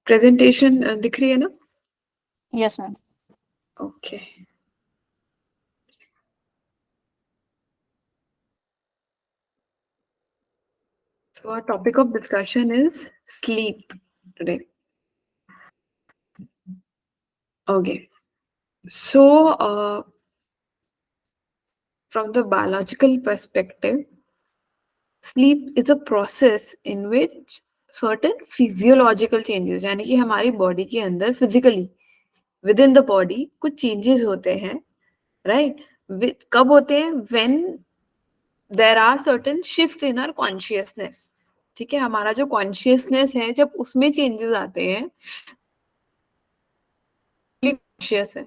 Presentation दिख रही है ना? Yes ma'am. Okay. So our topic of discussion is sleep today. Okay. So from the biological perspective, sleep is a process in which certain physiological changes, यानी कि हमारी body के अंदर physically within the body कुछ changes होते हैं, right? कब होते हैं? When there are certain shift in our consciousness. ठीक है, हमारा जो कॉन्शियसनेस है जब उसमें चेंजेस आते हैं, कॉन्शियस है,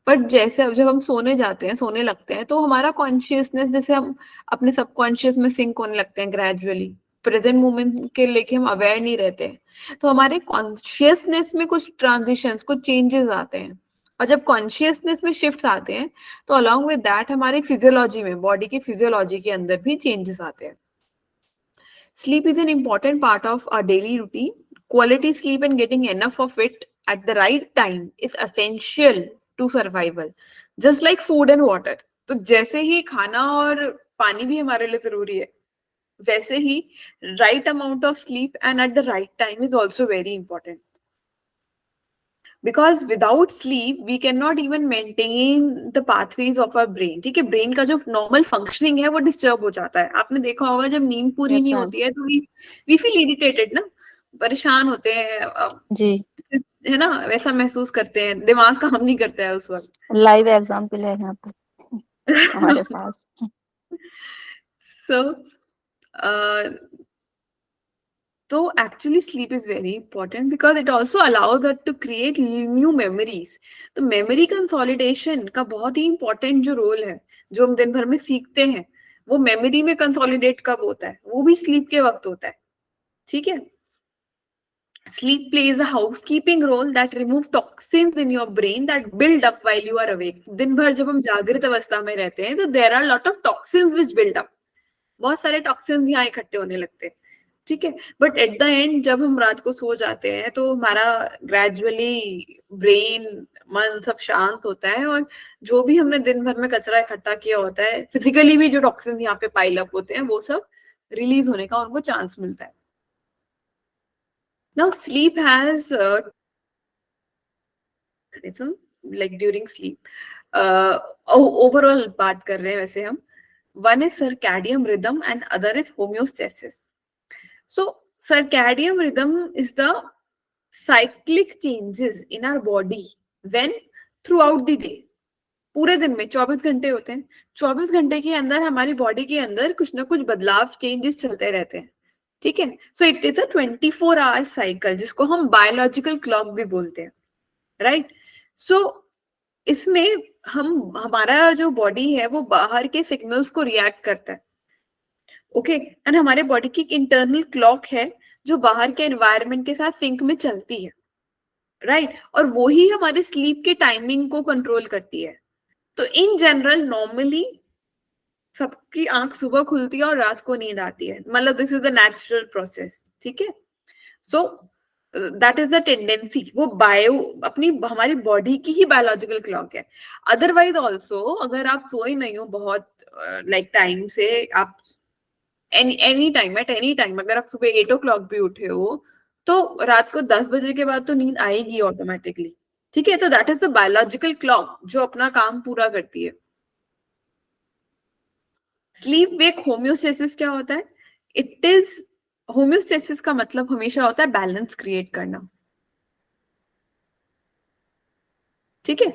बट जैसे अब जब हम सोने जाते हैं, सोने लगते हैं, तो हमारा कॉन्शियसनेस जैसे हम अपने सबकॉन्शियस में सिंक होने लगते हैं ग्रेजुअली, प्रेजेंट मोमेंट के लेके हम अवेयर नहीं रहते हैं, तो हमारे कॉन्शियसनेस में कुछ ट्रांजिशंस, कुछ चेंजेस आते हैं। और जब कॉन्शियसनेस में शिफ्ट्स आते हैं तो अलॉन्ग विद दैट हमारी फिजियोलॉजी में, बॉडी की फिजियोलॉजी के अंदर भी चेंजेस आते हैं। Sleep is an important part of our daily routine. Quality sleep and getting enough of it at the right time is essential to survival. Just like food and water. तो जैसे ही खाना और पानी भी हमारे लिए जरूरी है, वैसे ही right amount of sleep and at the right time is also very important. Because without sleep we cannot even maintain the pathways of our brain. ठीक है, ब्रेन का जो नॉर्मल फंक्शनिंग है वो डिस्टर्ब हो जाता है। आपने देखा होगा जब नींद पूरी Yes, नहीं ma'am. होती है तो वी फील इरिटेटेड ना, परेशान होते हैं, जी, है ना, वैसा महसूस करते हैं, दिमाग काम नहीं करता है उस वक्त। लाइव एग्जाम्पल है यहाँ पे हमारे पास। So so actually sleep is very important because it also allows us to create new memories. तो memory consolidation का बहुत ही important जो role है, जो हम दिन भर में सीखते हैं, वो memory में consolidate कब होता है? वो भी sleep के वक्त होता है। ठीक है? Sleep plays a housekeeping role that remove toxins in your brain that build up while you are awake. दिन भर जब हम जागृत अवस्था में रहते हैं तो there are lot of toxins which build up. बहुत सारे टॉक्सिन्स यहाँ इकट्ठे होने लगते हैं। ठीक है, बट एट द एंड जब हम रात को सो जाते हैं तो हमारा ग्रेजुअली ब्रेन, मन सब शांत होता है, और जो भी हमने दिन भर में कचरा इकट्ठा किया होता है, फिजिकली भी जो टॉक्सिन यहाँ पे पाइल अप होते हैं, वो सब रिलीज होने का उनको चांस मिलता है। Now sleep has like during sleep overall बात कर रहे हैं वैसे हम, one is circadian rhythm and other is homeostasis. So circadian rhythm is the cyclic changes in our body when throughout the day. पूरे दिन में 24 घंटे होते हैं, 24 घंटे के अंदर हमारी बॉडी के अंदर कुछ ना कुछ बदलाव, चेंजेस चलते रहते हैं। ठीक है, so it is a 24 hour cycle जिसको हम बायोलॉजिकल क्लॉक भी बोलते हैं, राइट? सो इसमें हम, हमारा जो बॉडी है वो बाहर के सिग्नल्स को रिएक्ट करता है, ओके, एंड हमारे बॉडी की एक इंटरनल क्लॉक है जो बाहर के एनवायरनमेंट के साथ सिंक में चलती है, राइट? और वो ही हमारे स्लीप के टाइमिंग को कंट्रोल करती है। तो इन जनरल नॉर्मली सबकी आंख सुबह खुलती है और रात को नींद आती है, मतलब this is the natural process. ठीक है, so that is a tendency, वो बायो अपनी हमारी बॉडी की ही बायोलॉजिकल क्लॉक है। अदरवाइज ऑल्सो अगर आप सोए नहीं हो बहुत लाइक टाइम से, आप any time, at any time, अगर आप सुबह 8 o'clock भी उठे हो तो रात को 10 बजे के बाद तो नींद आएगी ऑटोमेटिकली। ठीक है, तो that is the biological clock जो अपना काम पूरा करती है। स्लीप वेक होम्योस्टेसिस क्या होता है? इट इज, होम्योस्टेसिस का मतलब हमेशा होता है बैलेंस क्रिएट करना। ठीक है,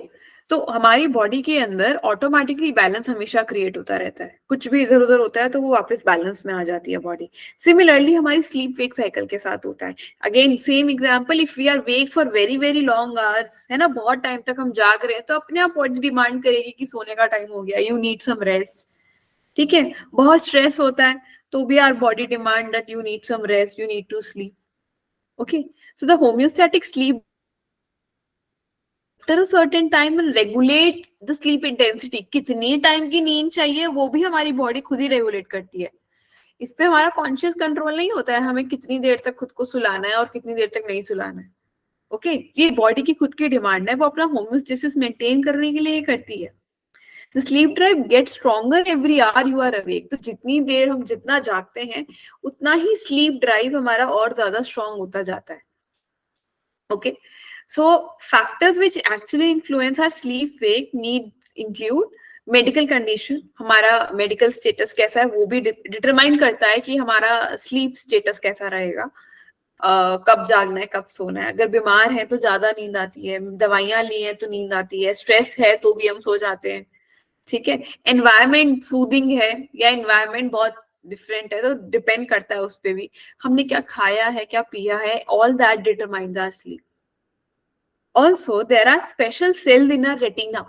तो हमारी बॉडी के अंदर ऑटोमेटिकली बैलेंस हमेशा क्रिएट होता रहता है, कुछ भी इधर उधर होता है तो वो वापस बैलेंस में आ जाती है बॉडी। सिमिलरली हमारी स्लीप वेक साइकिल के साथ होता है। Again same example, if we are wake for very very long hours, है ना, बहुत टाइम तक हम जाग रहे हैं, तो अपने आप बॉडी डिमांड करेगी कि सोने का टाइम हो गया, यू नीड सम रेस्ट। ठीक है, बहुत स्ट्रेस होता है तो भी our body demand that you need some rest, you need to sleep. Okay, so the homeostatic sleep after a certain time will regulate the sleep intensity. कितनी time की नींद चाहिए वो भी हमारी बॉडी खुद ही रेगुलेट करती है। इस पे हमारा कॉन्शियस कंट्रोल नहीं होता है, हमें कितनी देर तक खुद को सुलाना है और कितनी देर तक नहीं सुलाना है। ओके ये बॉडी की खुद की डिमांड है, वो अपना होम्योस्टेसिस मेंटेन करने के लिए ये करती है। The sleep drive gets stronger every hour you are awake. तो जितनी देर हम जितना जागते हैं उतना ही स्लीप ड्राइव हमारा और ज्यादा स्ट्रांग होता जाता है। Okay so factors which actually influence our sleep wake needs include medical condition, हमारा मेडिकल स्टेटस कैसा है वो भी डिटरमाइन करता है कि हमारा स्लीप स्टेटस कैसा रहेगा। कब जागना है कब सोना है, अगर बीमार है तो ज्यादा नींद आती है, दवाइयां ली है तो नींद आती है, स्ट्रेस है तो भी हम सो जाते हैं, ठीक है। एनवायरमेंट सूदिंग है या एनवायरमेंट बहुत डिफरेंट है, तो डिपेंड करता है उस पर भी, हमने क्या खाया है क्या पिया है, all that determines our sleep. Also there are special cells in our retina,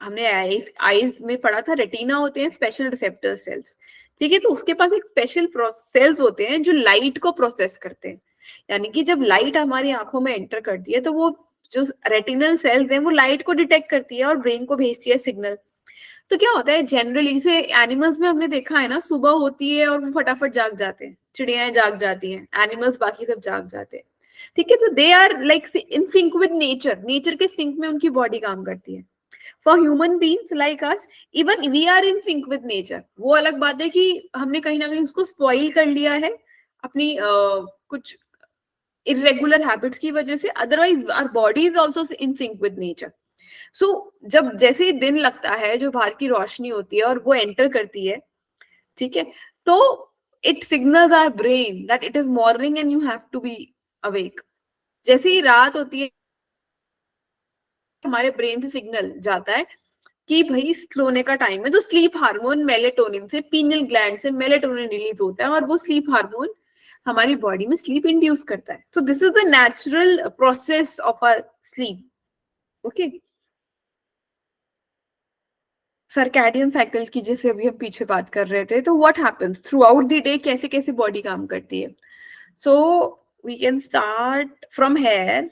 हमने आईज में पढ़ा था रेटिना होते हैं स्पेशल रिसेप्टर सेल्स, ठीक है। तो उसके पास एक स्पेशल सेल्स होते हैं जो लाइट को प्रोसेस करते हैं, यानी कि जब लाइट हमारी आंखों में एंटर करती है तो वो जो रेटिनल सेल्स हैं वो लाइट को डिटेक्ट करती है और ब्रेन को भेजती है सिग्नल। तो क्या होता है जनरली से एनिमल्स में हमने देखा है ना, सुबह होती है और वो फटाफट जाग जाते हैं, चिड़ियाएं जाग जाती हैं, एनिमल्स बाकी सब जाग जाते हैं, ठीक है। तो they are like in sync with nature, nature के सिंक में उनकी बॉडी काम करती है। For human beings like us even we are in sync with nature, वो अलग बात है कि हमने कहीं ना कहीं उसको स्पॉइल कर लिया है अपनी कुछ इरेगुलर हैबिट्स की वजह से, otherwise our body is also in sync with nature. So जब जैसे ही दिन लगता है जो बाहर की रोशनी होती है और वो एंटर करती है, ठीक है, तो it signals our brain that it is morning and you have to be awake. जैसे ही रात होती है हमारे ब्रेन से सिग्नल जाता है कि भाई सोने का टाइम है, तो स्लीप हार्मोन मेलेटोनिन से, पीनियल ग्लैंड से मेलेटोनिन रिलीज होता है और वो स्लीप हार्मोन हमारी बॉडी में स्लीप इंड्यूस करता है। So this is the natural process of our sleep. Okay circadian cycle की जैसे अभी हम पीछे बात कर रहे थे, तो what happens throughout the day, कैसे कैसे बॉडी काम करती है। So we can start from here,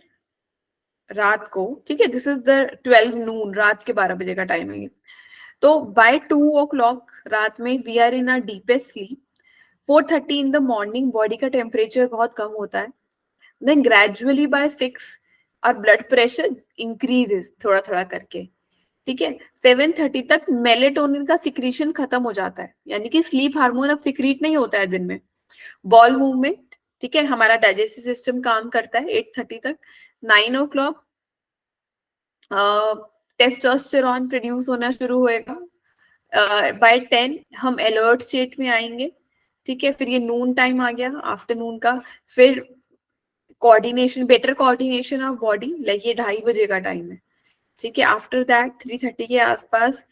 रात को, ठीक है, दिस इज द 12 नून, रात के 12 बजे का टाइम है। तो बाय 2 o'clock रात में we are in our deepest sleep. 4:30 in the morning body का टेम्परेचर बहुत कम होता है, देन ग्रेजुअली बाय 6 और ब्लड प्रेशर इंक्रीजेस थोड़ा थोड़ा करके, ठीक है। 7:30 तक मेलेटोनिन का सिक्रीशन खत्म हो जाता है, यानी कि स्लीप हार्मोन अब सिक्रीट नहीं होता है दिन में। बॉल मूवमेंट, ठीक है, हमारा डाइजेस्टिव सिस्टम काम करता है 8:30 तक। 9 o'clock टेस्टोस्टेरॉन प्रोड्यूस होना शुरू होएगा। बाय 10 हम अलर्ट स्टेट में आएंगे, ठीक है। फिर ये नून टाइम आ गया, आफ्टरनून का। फिर coordination, better coordination of body, like ये 2:30 बजे का टाइम है, ठीक है। आफ्टर दैट 3:30 के आसपास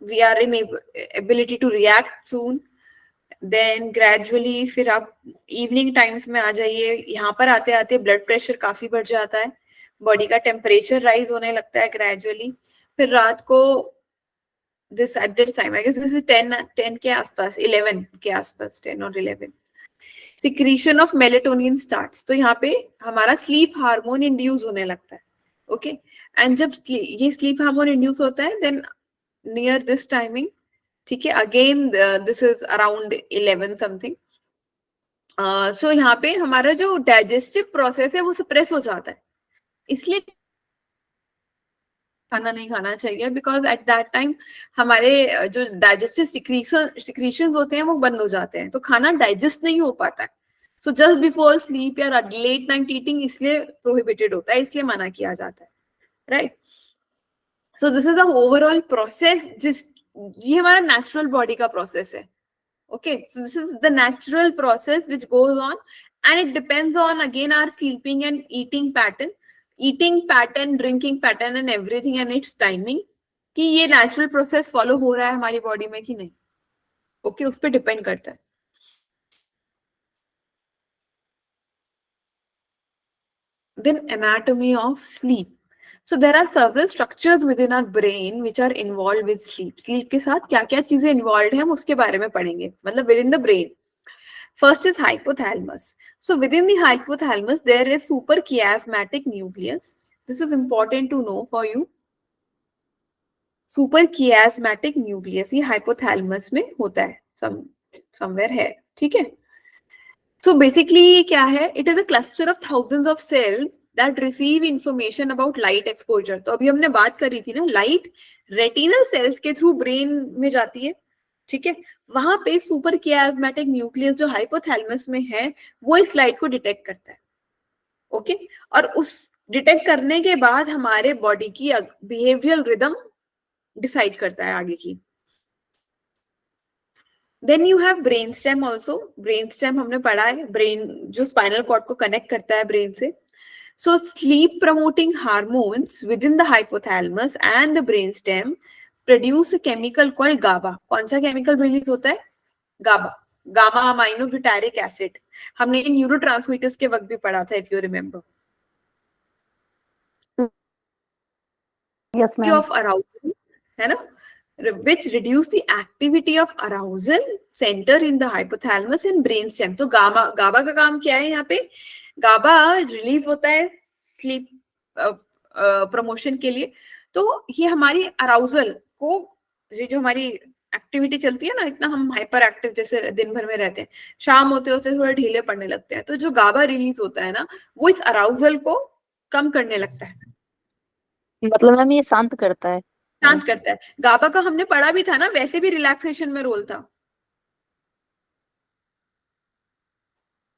we are in ability to react soon. Then gradually फिर आप इवनिंग टाइम्स में आ जाइए, यहाँ पर आते आते ब्लड प्रेशर काफी बढ़ जाता है, बॉडी का टेम्परेचर राइज होने लगता है ग्रेजुअली। फिर रात को this at this time I guess this is 10 के आसपास, 11 के आसपास, 10 और 11 सिक्रीशन ऑफ मेलेटोनिन स्टार्ट्स। तो यहाँ पे हमारा स्लीप हार्मोन इंड्यूस होने लगता है, ओके। एंड जब ये स्लीप हार्मोन इंड्यूस होता है देन नियर दिस टाइमिंग, ठीक है, again this is around 11 something. So यहाँ पे हमारा जो डाइजेस्टिव प्रोसेस है वो सप्रेस हो जाता है, इसलिए खाना नहीं खाना चाहिए, बिकॉज एट दैट टाइम हमारे जो डाइजेस्टिव सिक्रीशंस होते हैं वो बंद हो जाते हैं, तो खाना डाइजेस्ट नहीं हो पाता है। सो जस्ट बिफोर स्लीप या लेट नाइट ईटिंग इसलिए प्रोहिबिटेड होता है, इसलिए मना किया जाता है, right. So this is the overall process, ये हमारा नेचुरल बॉडी का प्रोसेस है, okay, so this is the natural process which goes on and it depends on again our sleeping and eating pattern, drinking pattern and everything and its timing, कि ये natural process follow हो रहा है हमारी body में कि नहीं, okay, उस पर depend करता है। Then anatomy of sleep. So there are several structures within our brain which are involved with sleep. Sleep के साथ क्या क्या चीजें involved है हम उसके बारे में पढ़ेंगे, मतलब within the brain. First is hypothalamus. So within the hypothalamus there is suprachiasmatic nucleus. This is important to know for you. Suprachiasmatic nucleus ये hypothalamus में होता है, somewhere है, ठीक है। So basically क्या है, it is a cluster of thousands of cells that receive information about light exposure. तो अभी हमने बात करी थी ना, लाइट रेटिनल सेल्स के थ्रू ब्रेन में जाती है, ठीक है, वहां पे सुपर कियास्मेटिक न्यूक्लियस जो हाइपोथैलेमस में है वो इस लाइट को डिटेक्ट करता है, ओके, और उस डिटेक्ट करने के बाद हमारे बॉडी की बिहेवियरल रिदम डिसाइड करता है आगे की. Then you have brain stem also. Brain stem हमने पढ़ा है, ब्रेन जो स्पाइनल कॉर्ड को कनेक्ट करता है ब्रेन से. So sleep promoting hormones within the hypothalamus and the brain stem produce chemical called GABA. कौन सा केमिकल रिलीज होता है? GABA, gamma amino butyric acid. हमने न्यूरोट्रांसमीटर्स के वक्त भी पढ़ा था, if you remember. Yes, ma'am. Of arousal है ना, which reduce the activity of arousal center in the hypothalamus and brainstem. तो गामा का काम क्या है यहाँ पे? गाबा रिलीज होता है स्लीप प्रमोशन के लिए. तो ये हमारी अराउजल को, ये जो हमारी एक्टिविटी चलती है ना, इतना हम हाइपर एक्टिव जैसे दिन भर में रहते हैं, शाम होते होते थोड़ा ढीले पड़ने लगते हैं, तो जो गाबा रिलीज होता है ना, वो इस अराउजल को कम करने लगता है, मतलब मैम ये शांत करता है. शांत करता है. गाबा का हमने पढ़ा भी था ना, वैसे भी रिलैक्सेशन में रोल था.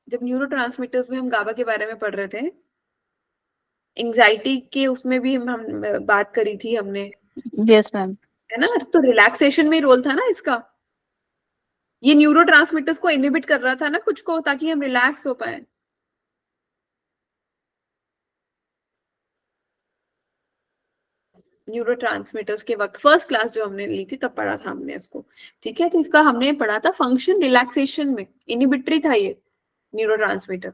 जब न्यूरोट्रांसमीटर्स में हम गाबा के बारे में पढ़ रहे थे, एंजाइटी के उसमें भी हम बात करी थी हमने. Yes, ma'am. है ना, तो रिलैक्सेशन में ही रोल था ना इसका. ये न्यूरोट्रांसमीटर्स को इनहिबिट कर रहा था ना कुछ को, ताकि हम रिलैक्स हो पाए. न्यूरोट्रांसमीटर्स के वक्त फर्स्ट क्लास जो हमने ली थी तब पढ़ा था हमने इसको, ठीक है. तो इसका हमने पढ़ा था फंक्शन रिलैक्सेशन में, इनहिबिटरी था ये न्यूरोट्रांसमीटर,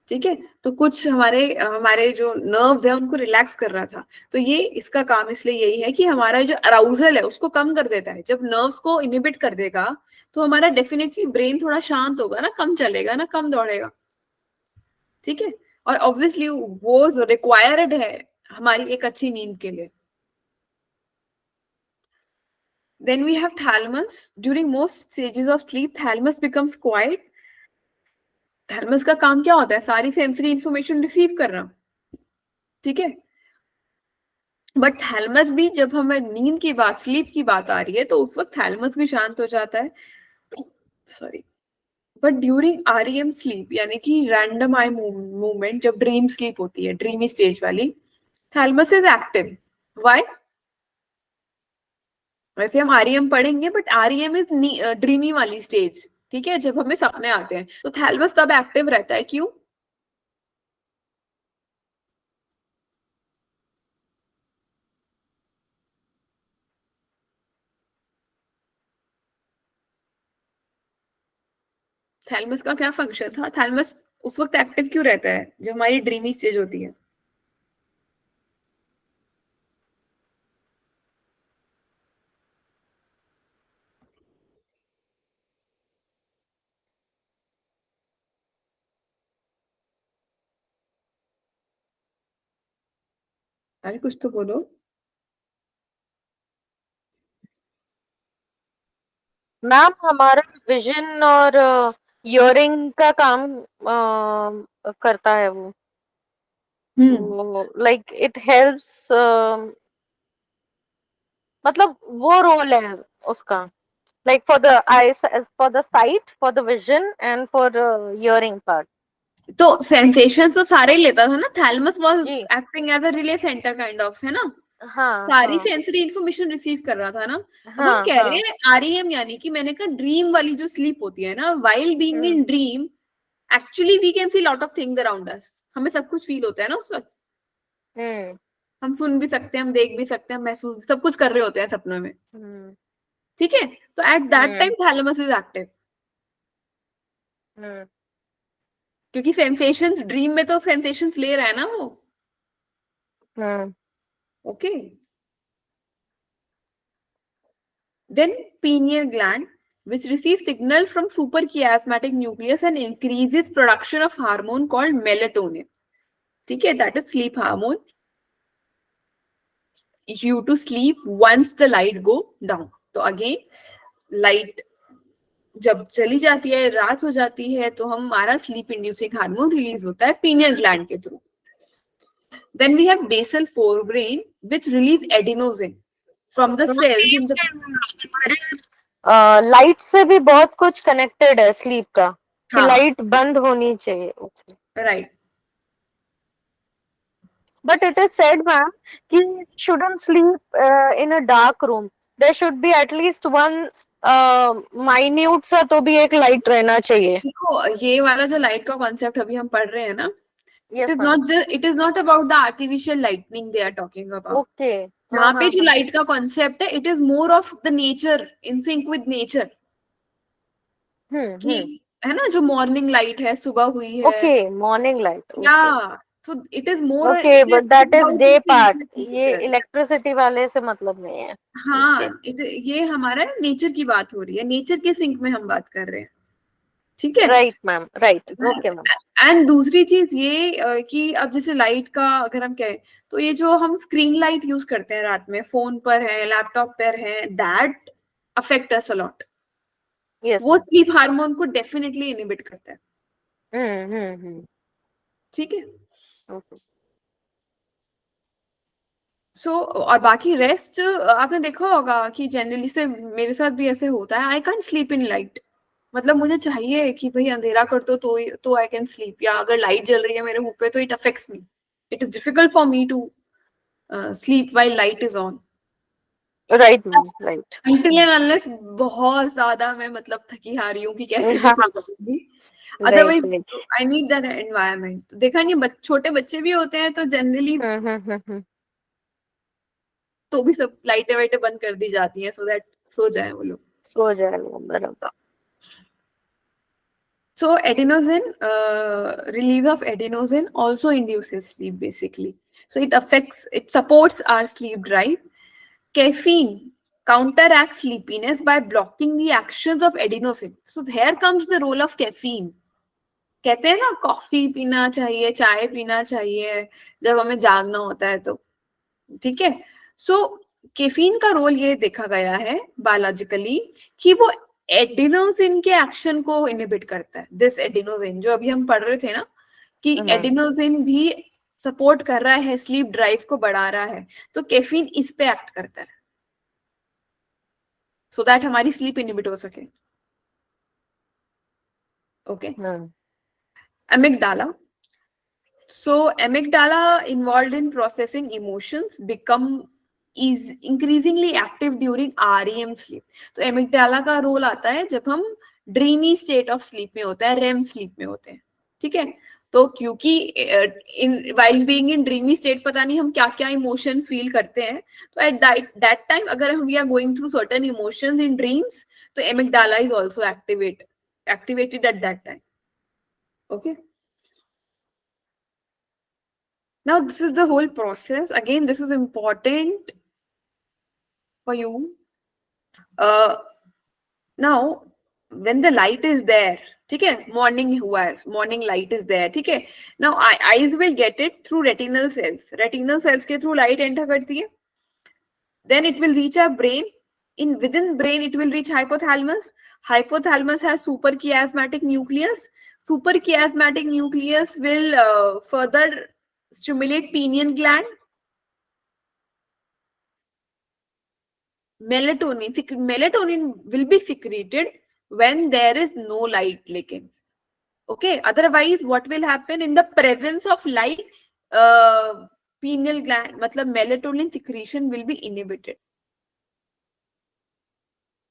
ठीक है. तो कुछ हमारे जो नर्व्स है उनको रिलैक्स कर रहा था. तो ये इसका काम इसलिए यही है कि हमारा जो अराउजल है उसको कम कर देता है. जब नर्व्स को इनहिबिट कर देगा तो हमारा डेफिनेटली ब्रेन थोड़ा शांत होगा ना, कम चलेगा ना, कम दौड़ेगा, ठीक है. और ऑब्वियसली वो रिक्वायर्ड है हमारी एक अच्छी नींद के लिए. Then we have thalamus. During most stages of sleep, thalamus becomes quiet. Thalamus का काम क्या होता है? सारी सेंसरी इंफॉर्मेशन रिसीव करना, ठीक है. बट थैलेमस भी, जब हमें नींद की बात, स्लीप की बात आ रही है, तो उस वक्त थैलेमस भी शांत हो जाता है. Sorry. But during REM sleep, यानी कि रैंडम आई मूवमेंट, जब ड्रीम स्लीप होती है, ड्रीमी स्टेज वाली, थैलेमस इज एक्टिव. व्हाई? वैसे हम आरईएम पढ़ेंगे, बट आरईएम इज ड्रीमी वाली स्टेज, ठीक है, जब हमें सपने आते हैं. तो थैलेमस तब एक्टिव रहता है. क्यों? थैलेमस का क्या फंक्शन था? थैलेमस उस वक्त एक्टिव क्यों रहता है जब हमारी ड्रीमी स्टेज होती है? अरे कुछ तो बोलो. मैम हमारा विजन और हियरिंग का काम करता है वो. लाइक इट हेल्प्स, मतलब वो रोल है उसका, like for the eyes, for the sight, for the vision and for hearing part. तो सेंसेशन तो सारे ही लेता था ना. थैलेमस वाज जी. Acting as a relay center kind of, है ना. हाँ सारी हाँ सेंसरी इंफॉर्मेशन रिसीव कर रहा था ना. अब हम हाँ कह रहे हाँ. हैं आरईएम, यानी कि मैंने कहा ड्रीम वाली जो स्लीप होती है ना, while being in dream, actually we can see lot of things around us. हमें सब कुछ फील होता है ना उस वक्त. हम सुन भी सकते हैं, हम देख भी सकते हैं, हम महसूस, सब कुछ कर रहे होते हैं सपनों में, ठीक है. तो at that time thalamus is active, क्योंकि सेंसेशंस, ड्रीम में तो सेंसेशंस ले रहा है ना वो, okay. Then pineal gland, which receives signal from suprachiasmatic nucleus and increases production of hormone called melatonin. ठीक है, that is sleep hormone. You to sleep once the light go down. तो again light जब चली जाती है, रात हो जाती है, तो हमारा स्लीप इंड्यूसिंग हार्मोन रिलीज होता है पीनियल ग्लैंड के through. Then we have basal forebrain, which release adenosine from the cells in the light से भी बहुत कुछ कनेक्टेड है स्लीप का, कि हाँ लाइट बंद होनी चाहिए. right. But it is said, ma'am, कि shouldn't sleep in a dark room. There should be at least one minute सा तो भी एक लाइट रहना चाहिए. देखो ये वाला जो लाइट का कॉन्सेप्ट अभी हम पढ़ रहे हैं ना, Yes, it is ma'am. not just, it is not about the artificial lightning they are talking about. Okay. यहाँ पे जो लाइट का कॉन्सेप्ट है, it is more of the nature, in sync with nature. कि है ना, जो मॉर्निंग लाइट है, सुबह हुई है. Okay, morning light. Okay. Yeah, so it is more. Okay, it but that is about day the part. nature. ये electricity वाले से मतलब नहीं है. हाँ, ये हमारा नेचर की बात हो रही है, नेचर के सिंक में हम बात कर रहे हैं. ठीक है. Right ma'am, right. Okay ma'am. And दूसरी चीज ये कि अब जैसे लाइट का अगर हम कहें तो ये जो हम स्क्रीन लाइट यूज करते हैं रात में, फोन पर है, लैपटॉप पर है, that affect us a lot. वो स्लीप हार्मोन को डेफिनेटली इनहिबिट करता है. ठीक है. सो और बाकी रेस्ट आपने देखा होगा कि जनरली से मेरे साथ भी ऐसे होता है. I can't sleep in light. मतलब मुझे चाहिए कि भाई अंधेरा कर दो तो आई कैन स्लीप, या अगर लाइट जल रही है मेरे मुंह पे तो it affects me. It is difficult for me to sleep while light is on. Right ma'am, right. Until and unless बहुत ज्यादा मैं मतलब थकी हारी हूँ कि कैसे हाँ. करूंगी. Otherwise I need that environment. देखा नहीं, छोटे बच्चे भी होते हैं तो जनरली तो भी सब लाइटें वाइटें बंद कर दी जाती हैं सो दैट सो जाए वो लोग. सो जाए वो बराबर. So adenosine, release of adenosine also induces sleep basically. So it supports our sleep drive. Caffeine counteracts sleepiness by blocking the actions of adenosine. So here comes the role of caffeine. कहते हैं ना coffee पीना चाहिए, चाय पीना चाहिए जब हमें जागना होता है तो. ठीक है. सो कैफीन का रोल ये देखा गया है बायोलॉजिकली कि वो एडिनोसिन के एक्शन को इनहिबिट करता है. दिस एडिनोसिन जो अभी हम पढ़ रहे थे ना कि एडिनोसिन भी सपोर्ट कर रहा है, स्लीप ड्राइव को बढ़ा रहा है, तो कैफीन इस पे एक्ट करता है सो दैट हमारी स्लीप इनहिबिट हो सके. Okay. amygdala. So amygdala involved in processing emotions is increasingly active during REM sleep. तो amygdala का रोल आता है जब हम ड्रीमी स्टेट ऑफ स्लीप में होते हैं, रेम स्लीप में होते हैं. ठीक है. तो क्योंकि while being in dreamy state पता नहीं हम क्या क्या इमोशन फील करते हैं, तो at that time अगर हम we are going through certain emotions in dreams तो amygdala is also activated at that time. Okay. Now this is the whole process. Again, this is important for you. Now when the light is there, ठीक है, morning हुआ है, morning light is there, ठीक है. Now eyes will get it through retinal cells. Retinal cells के through light enter करती है. Then it will reach our brain. Within brain it will reach hypothalamus. Hypothalamus has suprachiasmatic nucleus. Suprachiasmatic nucleus will further stimulate pineal gland. Melatonin will be secreted when there is no light. Lekin okay, otherwise what will happen in the presence of light, pineal gland मतलब melatonin secretion will be inhibited.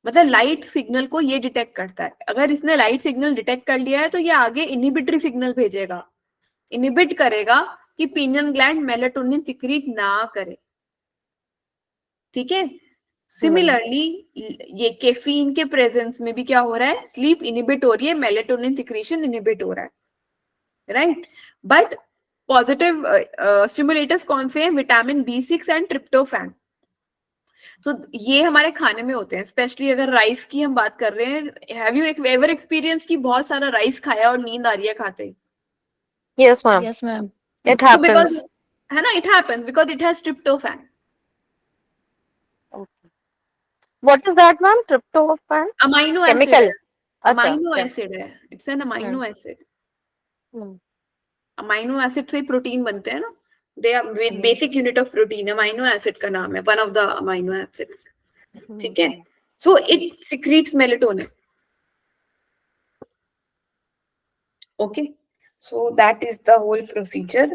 मतलब light signal को ये detect करता है. अगर इसने light signal detect कर लिया है तो ये आगे इनहिबिटरी सिग्नल भेजेगा, इनहिबिट करेगा कि पिनियन ग्लैंड मेलाटोनिन सिक्रीट ना करे. ठीक है. सिमिलरली ये कैफीन के प्रेजेंस में भी क्या हो रहा है, स्लीप इनहिबिट हो रही है, मेलाटोनिन सिक्रीशन इनहिबिट हो रहा है. राइट. बट पॉजिटिव स्टिमुलेटर्स कौन से हैं? Vitamin B6 and tryptophan. तो ये हमारे खाने में होते हैं, स्पेशली अगर राइस की हम बात कर रहे हैं. हैव यू एवर एक्सपीरियंस कि बहुत सारा राइस खाया और नींद आ रही है खाते ही? Yes ma'am. Yes, ma'am. It happens. Because है ना, it happens because it has tryptophan. Okay. What is that, ma'am? Tryptophan? Amino Chemical. acid. Amino acid है. It's an amino acid. Amino acid से प्रोटीन बनते हैं ना, they are basic unit of protein, amino acid का नाम है, one of the amino acids, ठीक है. So it secretes melatonin. Okay, so that is the whole procedure.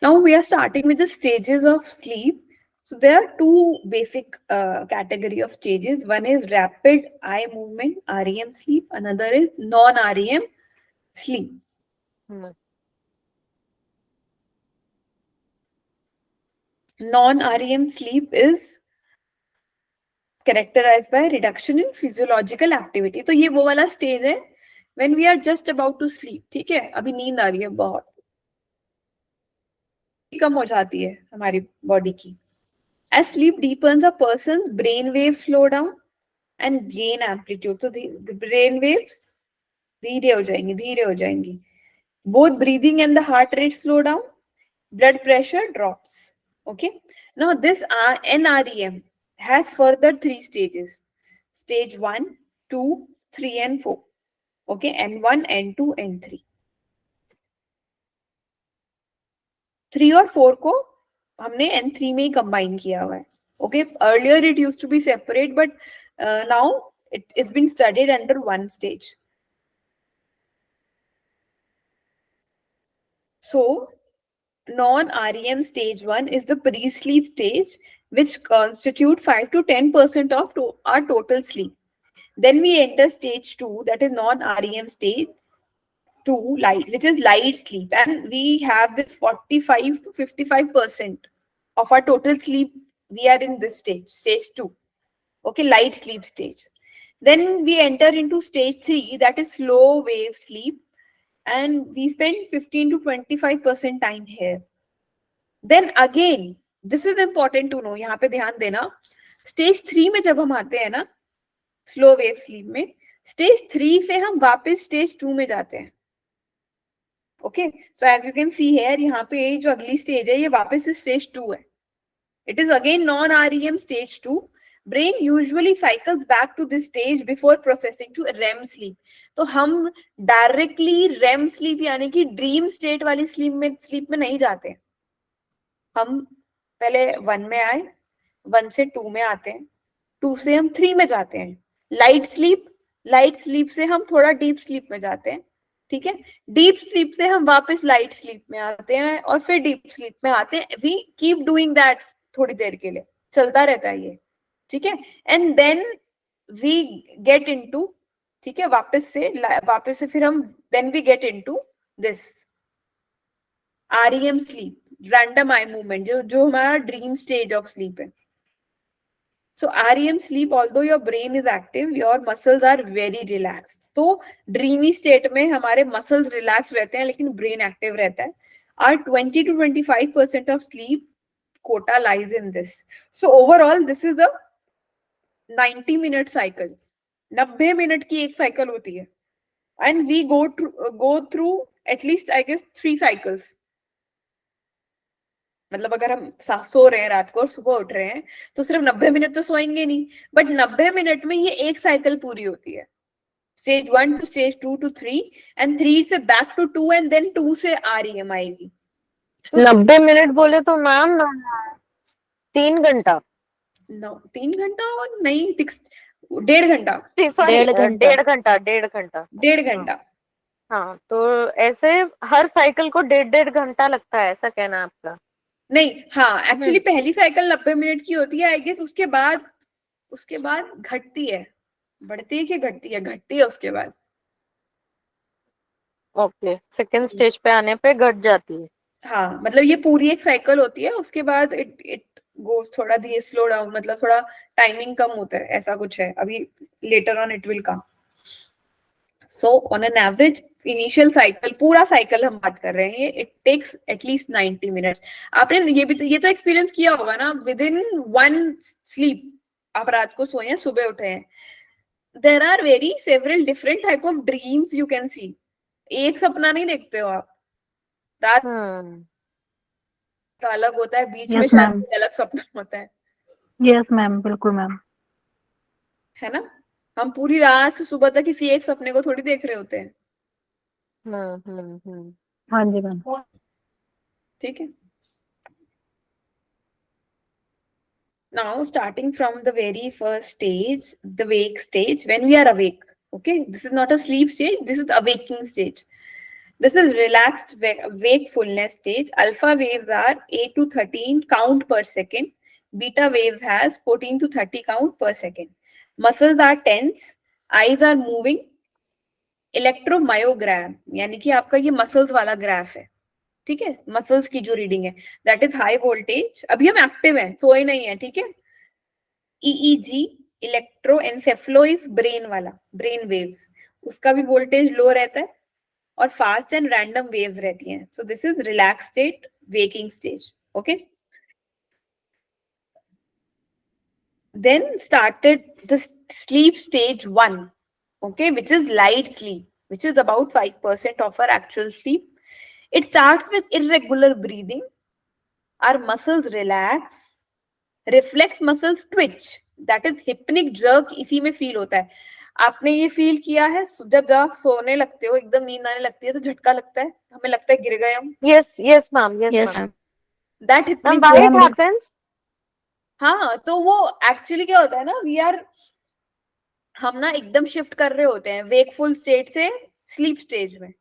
Now we are starting with the stages of sleep. So there are two basic category of stages. One is rapid eye movement, REM sleep. Another is non-REM sleep. Non-REM sleep is characterized by reduction in physiological activity. तो ये वो वाला stage है when we are just about to sleep. ठीक है, अभी नींद आ रही है, बहुत कम हो जाती है हमारी बॉडी की. As sleep deepens, a person's brain waves slow down and gain amplitude. So the brain waves धीरे हो जाएंगी. Both breathing and the heart rate slow down. Blood pressure drops. Okay. Now this NREM has further 3 stages. Stage 1, 2, 3 and 4. Okay. N1, N2, N3. 3 और 4 को हमने N3 में ही combine किया हुआ है. Okay. Earlier it used to be separate, but now it is been studied under one stage. So non-REM stage 1 is the pre-sleep stage, which constitute 5 to 10% of our total sleep. Then we enter stage 2, that is non-REM stage 2, light, which is light sleep, and we have this 45 to 55% of our total sleep. We are in this stage, stage 2. Okay, light sleep stage. Then we enter into stage 3, that is slow wave sleep, and we spend 15 to 25% time here. Then again, this is important to know, यहाँ पे ध्यान देना, stage 3 में जब हम आते हैं ना slow wave sleep में, stage 3 से हम वापस stage 2 में जाते हैं. Okay, so as you can see here, यहाँ पे जो अगली stage है ये वापस stage 2 है. It is again non-REM stage 2. Brain usually cycles back to this stage before processing to REM sleep. तो हम directly REM sleep यानी कि dream state वाली sleep में नहीं जाते हैं. हम पहले 1 में आए, 1 से 2 में आते हैं, 2 से हम 3 में जाते हैं. लाइट स्लीप से हम थोड़ा डीप स्लीप में जाते हैं. ठीक है, डीप स्लीप से हम वापस लाइट स्लीप में आते हैं और फिर डीप स्लीप में आते हैं. वी कीप डूइंग दैट थोड़ी देर के लिए, चलता रहता है ये. ठीक है, and then we get into, ठीक है, वापस से फिर हम then we get into this REM sleep, random eye movement, जो हमारा ड्रीम स्टेज ऑफ स्लीप है. So REM sleep, although your brain is active, your muscles are very relaxed. तो dreamy state में हमारे muscles relaxed रहते हैं लेकिन brain active रहता है. Our 20 to 25% of sleep quota lies in this. So overall, this is a 90-minute cycle. 90 minute की एक साइकिल होती है. And we go through at least, I guess, 3 cycles. मतलब अगर हम सो रहे हैं रात को और सुबह उठ रहे हैं तो सिर्फ 90 मिनट तो सोएंगे नहीं, बट 90 मिनट में ये एक साइकिल पूरी होती है. Stage 1 to stage 2 to 3 and 3 से बैक टू 2 एंड देन 2 से REM आएगी. 90 मिनट बोले तो मैम 3 घंटा. 3 घंटा नहीं, 1.5 घंटा. डेढ़ घंटा. हाँ, तो ऐसे हर साइकिल को 1.5 घंटा लगता है, ऐसा कहना है आपका? नहीं, हाँ, एक्चुअली पहली साइकिल 90 मिनट की होती है, आई गेस. उसके बाद घटती है, बढ़ती है कि घटती है उसके बाद. ओके, सेकंड स्टेज पे आने पे घट जाती है. हाँ, मतलब ये पूरी एक साइकिल होती है, उसके बाद इट गोज थोड़ा धीरे, स्लो डाउन, मतलब थोड़ा टाइमिंग कम होता है, ऐसा कुछ है. अभी later on it will come. So on an average initial cycle, पूरा साइकिल हम बात कर रहे हैं, ये इट टेक्स एटलीस्ट 90 मिनट्स. आपने ये तो एक्सपीरियंस किया होगा ना, विद इन 1 स्लीप आप रात को सोए हैं, सुबह उठे हैं. There are very several different type of dreams you can see. एक सपना नहीं देखते हो आप. रात का अलग होता है, बीच में शायद अलग सपना होता है. यस मैम, बिल्कुल मैम, है ना. हम पूरी रात से सुबह तक किसी एक सपने को थोड़ी देख रहे होते हैं. हाँ जी मैम। ठीक है. Now, starting from the very first stage, the wake stage, when we are awake. Okay, this is not a sleep stage. This is awaking stage. This is relaxed wakefulness stage. Alpha waves are 8 to 13 count per second. Beta waves has 14 to 30 count per second. Muscles are tense. Eyes are moving. Electromyogram यानी कि आपका ये muscles वाला graph है. ठीक है, muscles की जो रीडिंग है दैट इज हाई वोल्टेज. अभी हम एक्टिव हैं, सोए नहीं है. ठीक है. ईईजी इलेक्ट्रोएन्सेफलो इज ब्रेन वाला, ब्रेन वेव्स, उसका भी वोल्टेज लो रहता है और फास्ट एंड रैंडम वेव्स रहती हैं. सो this is relax state, waking stage. Okay. Then started the sleep stage 1, okay, which is light sleep, which is about 5% of our actual sleep. It starts with irregular breathing, our muscles relax, reflex muscles twitch, that is hypnic jerk इसी में feel होता है. आपने ये feel किया है जब आप सोने लगते हो, एकदम नींद आने लगती है तो झटका लगता है, हमें लगता है गिर गए हम. yes ma'am, yes yes ma'am. Ma'am. That Ma'am, hypnic why jerk. it happens? हाँ, तो वो एक्चुअली क्या होता है ना, हम ना एकदम शिफ्ट कर रहे होते हैं वेकफुल स्टेट से स्लीप स्टेज में.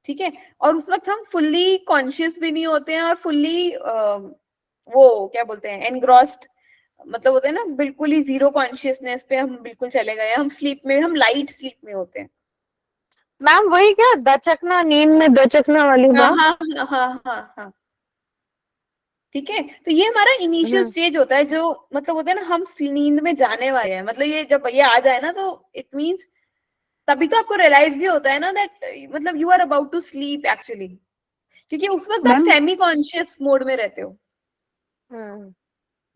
ठीक है. और उस वक्त हम फुल्ली कॉन्शियस भी नहीं होते हैं और फुल्ली वो क्या बोलते हैं एनग्रॉस्ड, मतलब होता है ना बिल्कुल ही जीरो कॉन्शियसनेस पे हम बिल्कुल चले गए. हम स्लीप में, हम लाइट स्लीप में होते हैं. मैम वही क्या दचकना, नींद में दचकना वाली हाँ बात? हाँ हाँ हाँ हाँ. ठीक है. तो ये हमारा इनिशियल स्टेज होता है जो मतलब होता है ना हम नींद में जाने वाले हैं. मतलब ये जब ये आ जाए ना तो इट मीन्स तभी तो आपको रियलाइज भी होता है ना दैट मतलब you are about to sleep actually, क्योंकि उस वक्त आप मैम सेमी कॉन्शियस मोड में रहते हो.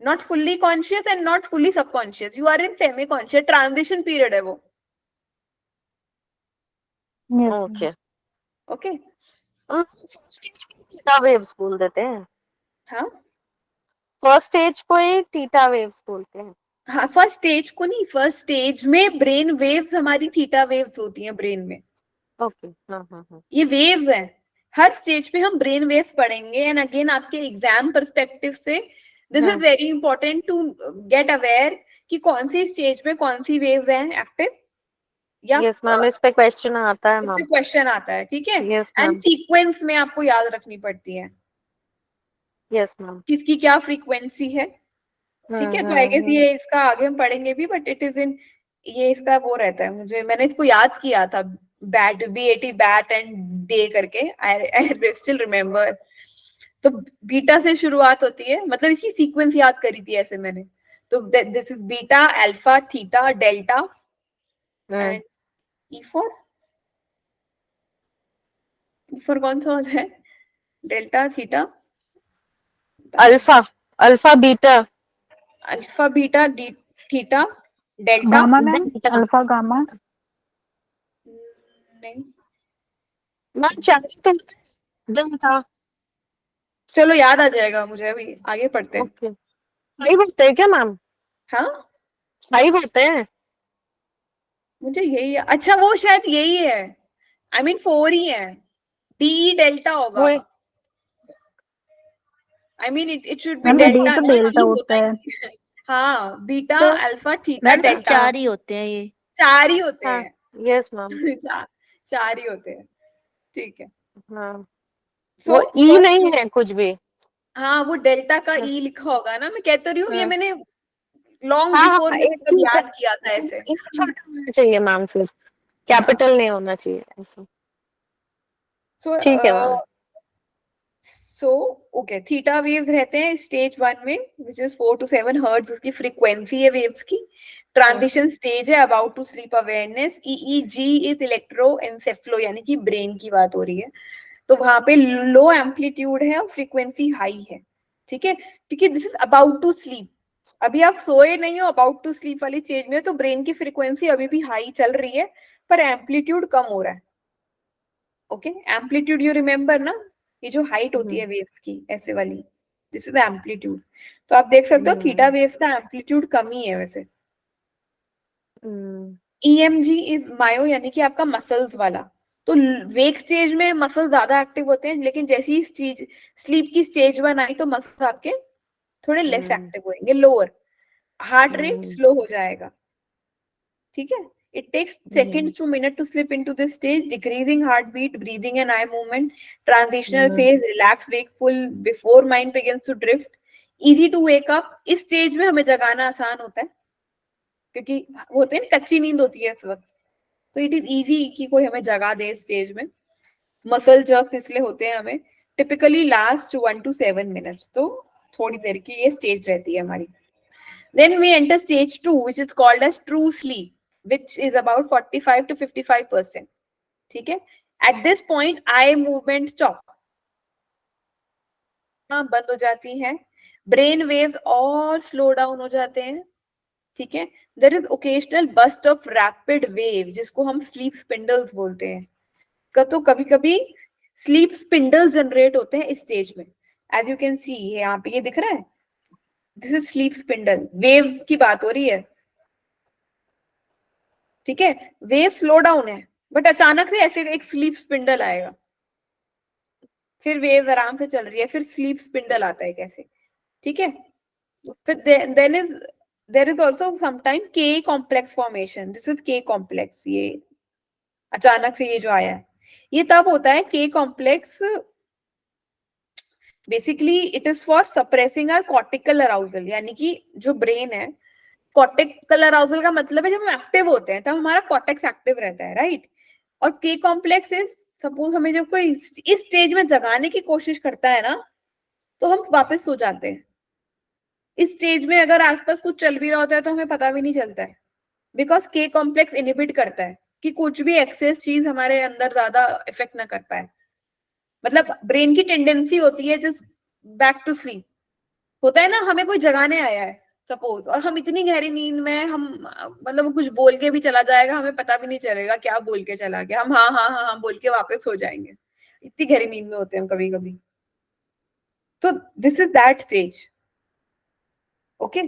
Not fully conscious and not fully subconscious, you are in semi conscious. Transition period है वो. ओके. ओके. थीटा वेव्स बोल देते हैं. हाँ फर्स्ट स्टेज को ही थीटा वेव्स बोलते हैं. हाँ, फर्स्ट स्टेज को नहीं, फर्स्ट स्टेज में ब्रेन वेव्स हमारी थीटा वेव्स होती हैं ब्रेन में. ओके. हाँ. ये वेव्स हैं. हर स्टेज पे हम ब्रेन वेव्स पढ़ेंगे. एंड अगेन आपके एग्जाम पर्सपेक्टिव से this is very important to get aware कि कौन सी स्टेज में कौन सी वेव्स हैं एक्टिव. या यस मैम, इस पे क्वेश्चन आता है इस मैम. पे क्वेश्चन आता है. ठीक है. Yes and ma'am. सीक्वेंस में आपको याद रखनी पड़ती है यस मैम. किसकी क्या फ्रीक्वेंसी है. ठीक है. तो आई गेस ये इसका आगे हम पढ़ेंगे भी, बट इट इज इन, ये इसका वो रहता है. मैंने इसको याद किया था, bat BAT bat and day करके. I still remember. तो बीटा से शुरुआत होती है, मतलब इसकी सीक्वेंस याद करी थी ऐसे मैंने. तो this is beta, alpha, theta, delta and ई4 कौन सा होता है? Delta, theta, alpha, alpha beta, alpha, beta, theta, delta. Gamma ma'am, alpha gamma. नहीं, मैम चार्ज तो डेल्टा. चलो याद आ जाएगा मुझे, अभी आगे पढ़ते हैं. ओके. 5 होते हैं क्या मैम? हाँ 5 होते हैं. मुझे यही है. अच्छा वो शायद यही है, आई मीन 4 ही है. डी डेल्टा होगा. वही. I mean it should be ma'am D delta. तो डेल्टा होता है। हाँ, बीटा, तो अल्फा, थीटा, मैम डेल्टा. 4 ही होते हैं ये। 4 ही होते हाँ. हैं. Yes ma'am. चार ही होते हैं. ठीक है. हाँ. So, वो ई first- नहीं है कुछ भी. हाँ वो डेल्टा का ई लिखा होगा ना, मैं कहते रही हूँ. ये मैंने लॉन्ग हाँ, बिफोर मैंने एक सब ही याद किया था ऐसे. छोटा होना चाहिए मैम, फिर कैपिटल नहीं होना चाहिए ऐसा. सो ठीक है ma'am. So okay, theta waves रहते हैं स्टेज 1 में, विच इज 4 to 7 हर्ट्ज उसकी फ्रीक्वेंसी है वेव्स की. ट्रांजिशन स्टेज है, about to sleep awareness. EEG is electroencephalo यानी कि ब्रेन की बात हो रही है. तो वहां पे लो एम्पलीट्यूड है और फ्रीक्वेंसी हाई है. ठीक है. क्योंकि this is about to sleep. अभी आप सोए नहीं हो, अबाउट टू स्लीप वाली स्टेज में, तो ब्रेन की फ्रीक्वेंसी अभी भी हाई चल रही है पर एम्पलीट्यूड कम हो रहा है. ओके. एम्पलीट्यूड यू रिमेम्बर ना, ये जो हाइट होती है वेव्स की ऐसे वाली, दिस इज एम्पलीट्यूड. तो आप देख सकते हो थीटा वेव्स का एम्पलीट्यूड कम ही है वैसे. EMG इज मायो यानी कि आपका मसल्स वाला. तो वेक स्टेज में मसल ज्यादा एक्टिव होते हैं, लेकिन जैसे ही स्लीप की स्टेज 1 आई तो मसल आपके थोड़े लेस एक्टिव होंगे, लोअर, हार्ट रेट स्लो हो जाएगा, ठीक है। It takes seconds to minute to slip into this stage, decreasing heartbeat, breathing and eye movement, transitional phase, relaxed, wakeful, before mind begins to drift, easy to wake up। इस stage में हमें जगाना आसान होता है, क्योंकि वो होते हैं कच्ची नींद होती है इस वक्त, तो इट इज इजी कि कोई हमें जगा दे स्टेज में। मसल जर्क्स इसलिए होते हैं हमें, टिपिकली लास्ट 1 to 7 मिनट्स, तो थोड़ी देर की ये स्टेज रहती है हमारी। Then we enter stage 2, which is called as true sleep, which is about 45 to 55%. ठीक है। At this point, eye movement stop, बंद हो जाती है, ब्रेन वेव्स और स्लो डाउन हो जाते हैं, ठीक है। There is occasional burst of rapid wave, जिसको हम स्लीप स्पिंडल्स बोलते हैं। तो कभी कभी स्लीप स्पिंडल जनरेट होते हैं इस स्टेज में, एज यू कैन सी यहाँ पे ये दिख रहा है, this is sleep spindle, waves की बात हो रही है, ठीक है। वेव स्लो डाउन है, बट अचानक से ऐसे एक स्लीप स्पिंडल आएगा, फिर वेव आराम से चल रही है, फिर स्लीप स्पिंडल आता है कैसे, ठीक है। फिर देयर इज आल्सो समटाइम के कॉम्प्लेक्स फॉर्मेशन, दिस इज के कॉम्प्लेक्स, ये अचानक से ये जो आया है ये तब होता है के complex, basically it is for suppressing our cortical arousal, यानी कि जो ब्रेन है, कॉर्टिकल अराउजल का मतलब है जब हम एक्टिव होते हैं तब हमारा कॉर्टेक्स एक्टिव रहता है, राइट। और के कॉम्प्लेक्स इज, सपोज हमें जब कोई इस स्टेज में जगाने की कोशिश करता है ना, तो हम वापस सो जाते हैं। इस स्टेज में अगर आसपास कुछ चल भी रहा होता है तो हमें पता भी नहीं चलता है, बिकॉज के कॉम्प्लेक्स इनहिबिट करता है कि कुछ भी एक्सेस चीज हमारे अंदर ज्यादा इफेक्ट ना कर पाए। मतलब ब्रेन की टेंडेंसी होती है जस्ट बैक टू स्लीप, होता है ना, हमें कोई जगाने आया है सपोज, और हम इतनी गहरी नींद में, हम मतलब कुछ बोल के भी चला जाएगा, हमें पता भी नहीं चलेगा क्या बोल के चला गया, हम हाँ हाँ हाँ हाँ बोल के वापस हो जाएंगे, इतनी गहरी नींद में होते हैं हम कभी कभी। तो this is that stage, okay.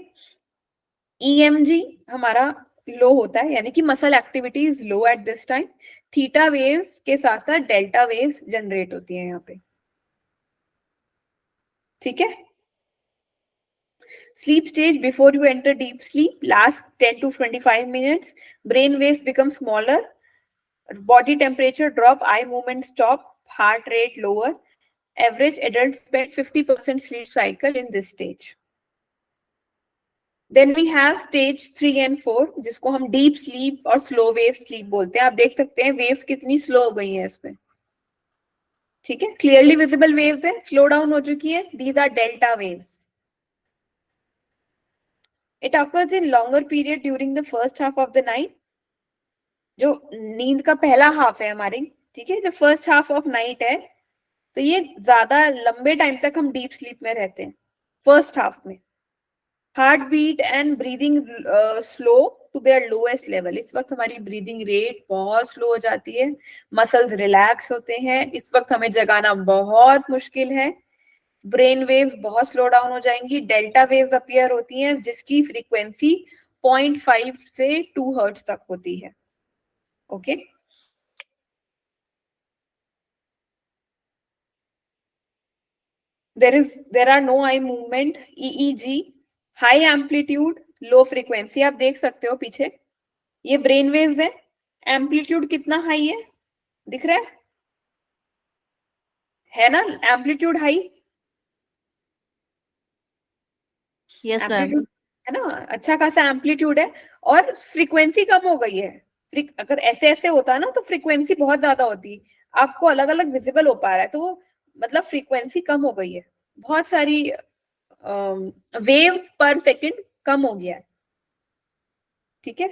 EMG हमारा लो होता है, यानी कि muscle activity is low eight this time, theta waves के साथ साथ डेल्टा वेव्स जनरेट होती है यहाँ पे, ठीक है। Sleep stage before you enter deep sleep lasts 10 to 25 minutes. Brain waves become smaller, body temperature drop, eye movement stop, heart rate lower. Average adults spend 50% sleep cycle in this stage. Then we have stage 3 and 4, जिसको हम deep sleep और slow wave sleep बोलते हैं। आप देख सकते हैं waves कितनी slow हो गई हैं इसमें, ठीक है। Clearly visible waves है, slow down हो चुकी है, these are delta waves. It occurs in longer period during the first half of the night. जो नींद का पहला हाफ है हमारी, ठीक है, जो फर्स्ट हाफ ऑफ नाइट है, तो ये ज्यादा लंबे टाइम तक हम डीप स्लीप में रहते हैं फर्स्ट हाफ में। Heart beat and breathing slow to their lowest level, इस वक्त हमारी ब्रीदिंग रेट बहुत स्लो हो जाती है, मसल्स रिलैक्स होते हैं, इस वक्त हमें जगाना बहुत मुश्किल है, ब्रेन वेव्स बहुत स्लो डाउन हो जाएंगी, डेल्टा वेव्स अपीयर होती हैं जिसकी फ्रीक्वेंसी 0.5 से 2 हर्ट्ज तक होती है, okay. there are no eye movement, EEG, high amplitude low frequency, आप देख सकते हो पीछे ये ब्रेन वेव्स है, एम्पलीट्यूड कितना हाई है दिख रहा है ना, amplitude high, yes ma'am, amplitude है ना, अच्छा खासा एम्पलीट्यूड है, और फ्रीक्वेंसी कम हो गई है। अगर ऐसे ऐसे होता ना तो फ्रीक्वेंसी बहुत ज्यादा होती, आपको अलग अलग विजिबल हो पा रहा है, तो वो मतलब फ्रीक्वेंसी कम हो गई है, बहुत सारी वेव्स पर सेकंड कम हो गया है, ठीक है।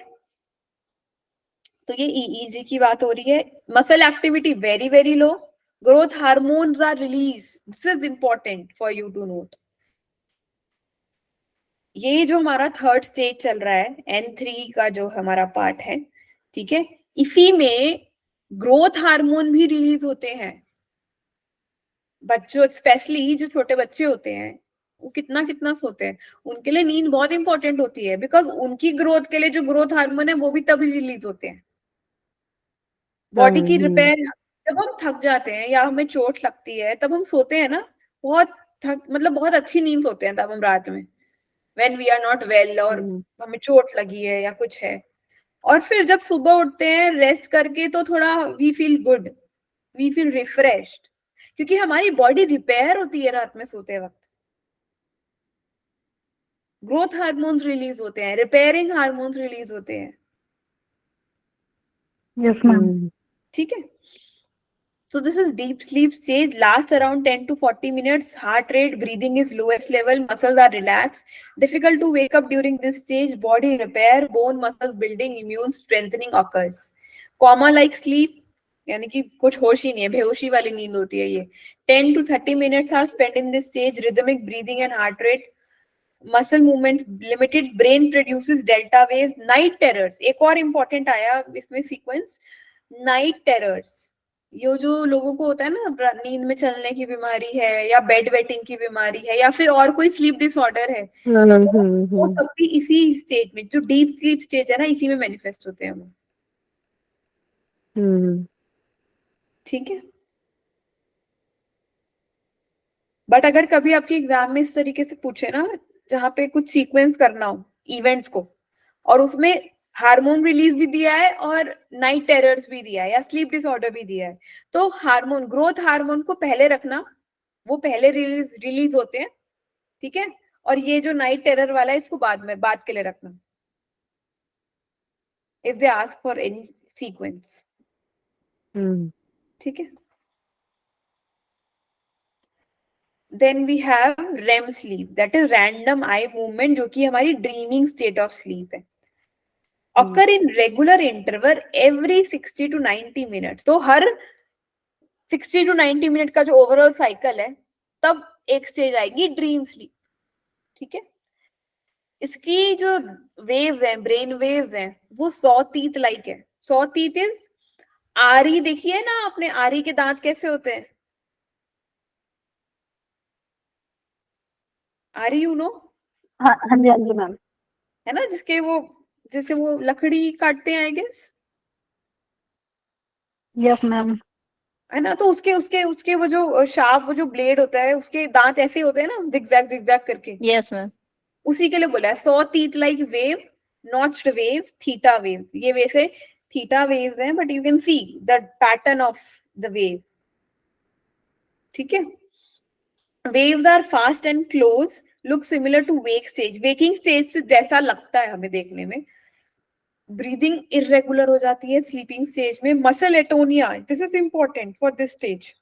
तो ये ईईजी की बात हो रही है। Muscle activity very very low, growth hormones are release, this is important for you to note. ये जो हमारा थर्ड स्टेज चल रहा है N3 का जो हमारा पार्ट है, ठीक है, इसी में ग्रोथ हार्मोन भी रिलीज होते हैं। बच्चों स्पेशली जो छोटे बच्चे होते हैं वो कितना कितना सोते हैं, उनके लिए नींद बहुत इंपॉर्टेंट होती है, बिकॉज उनकी ग्रोथ के लिए जो ग्रोथ हार्मोन है वो भी तभी रिलीज होते हैं, बॉडी की रिपेयर जब हम थक जाते हैं या हमें चोट लगती है तब हम सोते हैं ना, बहुत थक मतलब बहुत अच्छी नींद सोते हैं तब हम रात में, when we are not well और हमें चोट लगी है या कुछ है। और फिर जब सुबह उठते हैं रेस्ट करके तो थोड़ा we feel good, we feel refreshed, क्योंकि हमारी बॉडी रिपेयर होती है रात में सोते वक्त। ग्रोथ हार्मोन्स रिलीज होते हैं, रिपेयरिंग हार्मोन्स रिलीज होते हैं। Yes ma'am. ठीक है। So this is deep sleep stage, lasts around 10 to 40 minutes. Heart rate, breathing is lowest level, muscles are relaxed. Difficult to wake up during this stage. Body repair, bone muscles building, immune strengthening occurs. Coma like sleep, यानी कि कुछ होश ही नहीं है, बेहोशी वाली नींद होती है ये। 10 to 30 minutes are spent in this stage. Rhythmic breathing and heart rate. Muscle movements limited. Brain produces delta waves. Night terrors. एक और important आया इसमें sequence. Night terrors. ये जो लोगों को होता है ना, नींद में चलने की बीमारी है या बेड वेटिंग की बीमारी है या फिर और कोई स्लीप डिसऑर्डर है, वो सब भी इसी स्टेज में, जो डीप स्लीप स्टेज है ना, इसी में मैनिफेस्ट होते हैं वो। ठीक है। बट अगर कभी आपके एग्जाम में इस तरीके से पूछे ना, जहाँ पे कुछ सीक्वेंस करना हो इवेंट्स को, और उसमें हार्मोन रिलीज भी दिया है और नाइट टेरर्स भी दिया है या स्लीप डिसऑर्डर भी दिया है, तो हार्मोन, ग्रोथ हार्मोन को पहले रखना, वो पहले रिलीज रिलीज होते हैं। ठीक है। और ये जो नाइट टेरर वाला है इसको बाद में, बाद के लिए रखना, if they ask for any sequence. ठीक है। Then we have REM sleep, that is random eye movement, जो कि हमारी ड्रीमिंग स्टेट ऑफ स्लीप है। occur in regular interval every 60 to 90 minutes। तो हर 60 to 90 मिनट का जो ओवरऑल साइकिल है, तब एक स्टेज आएगी ड्रीम स्लीप। ठीक है। इसकी जो वेव्स हैं, ब्रेन वेव्स हैं, वो 100 तीत लाइक है। 100 तीत इज आरी, देखिए ना आपने आरी के दांत कैसे होते हैं, आरी यू नो, हाँ हाँ जी, हाँ जी मैम। है ना, जिसके वो, जैसे वो लकड़ी काटते हैं आई गेस, यस मैम। है ना, तो उसके उसके उसके वो जो शार्प, वो जो ब्लेड होता है, उसके दांत ऐसे होते हैं ना, जिगजैग जिगजैग करके, यस मैम। उसी के लिए बोला है 100 teeth like wave, notched waves, theta waves। ये वैसे theta waves हैं, but you can see the pattern of the wave। ठीक है। waves are fast and close, look similar to wake stage। waking stage से जैसा लगता है हमें देखने में। ब्रीदिंग इरेगुलर हो जाती है स्लीपिंग स्टेज में। Muscle एटोनिया, this is important for this stage,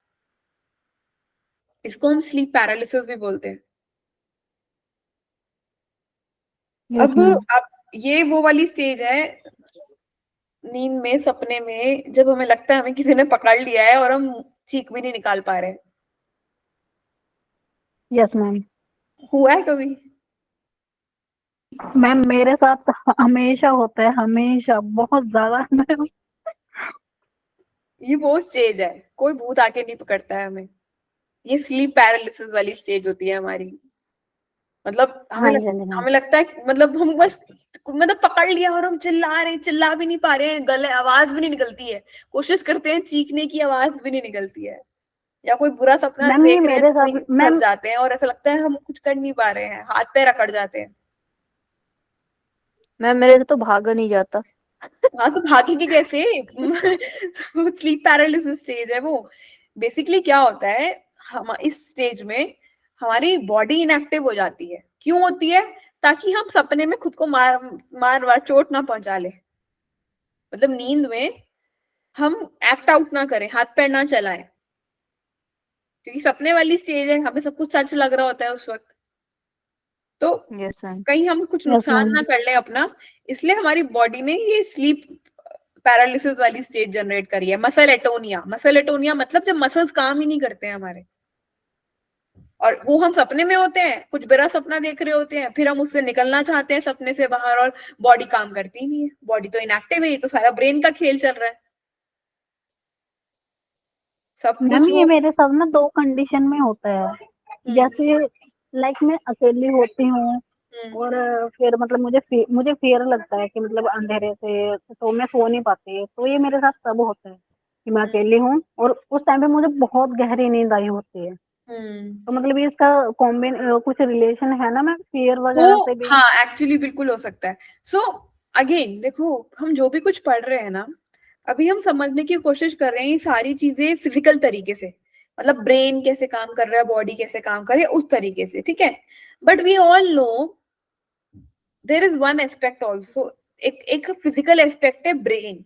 इसको हम स्लीप पैरालिसिस भी बोलते हैं। यस अब मैम। आप, ये वो वाली स्टेज है नींद में, सपने में, जब हमें लगता है हमें किसी ने पकड़ लिया है और हम चीख भी नहीं निकाल पा रहे। Yes ma'am. हुआ है कभी? मैम मेरे साथ हमेशा होता है, हमेशा, बहुत ज्यादा मैम। ये वो स्टेज है, कोई भूत आके नहीं पकड़ता है हमें। ये स्लीप पैरालिसिस वाली स्टेज होती है हमारी। मतलब हाँ जी, हाँ जी मैम। हमें लगता है, मतलब हम बस, मतलब पकड़ लिया और हम चिल्ला रहे हैं, चिल्ला भी नहीं पा रहे हैं, गले आवाज भी नहीं निकलती है, कोशिश करते हैं चीखने की, आवाज भी नहीं निकलती है, या कोई बुरा सपना मैम ये देख रहे हैं मेरे तो साथ वहीं फंस मैम। जाते हैं और ऐसा लगता है हम कुछ कर नहीं पा रहे हैं, हाथ पैर अकड़ जाते हैं। मैम मेरे से तो भागा नहीं जाता। हाँ तो भागेगी कैसे? स्लीप पैरालिसिस स्टेज है वो। बेसिकली क्या होता है, हम इस स्टेज में हमारी बॉडी इनएक्टिव हो जाती है। क्यों होती है? ताकि हम सपने में खुद को मार मार वार चोट ना पहुंचा ले, मतलब नींद में हम एक्ट आउट ना करें, हाथ पैर ना चलाएं, क्योंकि सपने वाली स्टेज है, हमें सब कुछ सच लग रहा होता है उस वक्त, तो यस मैम। कहीं हम कुछ यस नुकसान मैम। ना कर ले अपना, इसलिए हमारी बॉडी ने ये स्लीप पैरालिसिस वाली स्टेज जनरेट करी है। मसल एटोनिया, मसल एटोनिया मतलब जब मसल्स काम ही नहीं करते हैं हमारे, और वो हम सपने में होते हैं, कुछ बुरा सपना देख रहे होते हैं, फिर हम उससे निकलना चाहते हैं सपने से बाहर, और बॉडी काम करती ही नहीं है, बॉडी तो इनएक्टिव है, ये तो सारा ब्रेन का खेल चल रहा है, सब मैम कुछ ये वो। मेरे साथ ना दो कंडीशन में होता है। जैसे लाइक मैं अकेली होती हूँ और फिर मतलब मुझे फियर लगता है कि मतलब अंधेरे से तो मैं सो नहीं पाती, तो ये मेरे साथ तब होता है। कि मैं अकेली हूँ, और उस टाइम पे मुझे बहुत गहरी नींद आई होती है। तो मतलब ये इसका कुछ रिलेशन है ना मैम, फ़ियर वगैरह से वो भी? हाँ एक्चुअली बिल्कुल हो सकता है। सो अगेन देखो, हम जो भी कुछ पढ़ रहे हैं ना, अभी हम समझने की कोशिश कर रहे हैं ये सारी चीजें फिजिकल तरीके से, मतलब ब्रेन कैसे काम कर रहा है, बॉडी कैसे काम कर रही है, उस तरीके से, ठीक है। But we all know there is one aspect also, एक फिजिकल एस्पेक्ट है ब्रेन,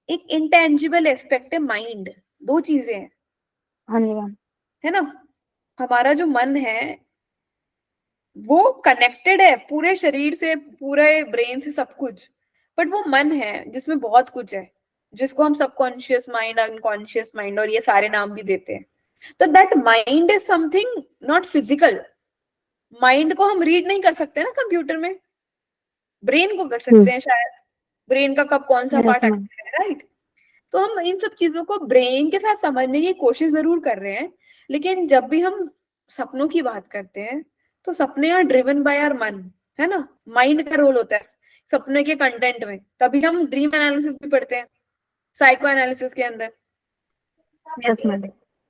एक इंटेंजिबल एस्पेक्ट है माइंड। दो चीजें हैं, हाँ जी मैम। है ना। हमारा जो मन है वो कनेक्टेड है पूरे शरीर से, पूरे ब्रेन से, सब कुछ। बट वो मन है जिसमें बहुत कुछ है, जिसको हम सबकॉन्शियस माइंड, अनकॉन्शियस माइंड और ये सारे नाम भी देते हैं। तो that mind is something not physical. Mind को हम रीड नहीं कर सकते ना कंप्यूटर में, ब्रेन को कर सकते हैं शायद। ब्रेन का कब कौन सा यस पार्ट मैम। एक्टिव है, राइट। तो हम इन सब चीजों को ब्रेन के साथ समझने की कोशिश जरूर कर रहे हैं। लेकिन जब भी हम सपनों की बात करते हैं तो सपने आर ड्रिवन बाय आवर मन, है ना। माइंड का रोल होता है सपने के कंटेंट में, तभी हम ड्रीम एनालिसिस भी पढ़ते हैं साइको एनालिसिस के अंदर, यस मैम।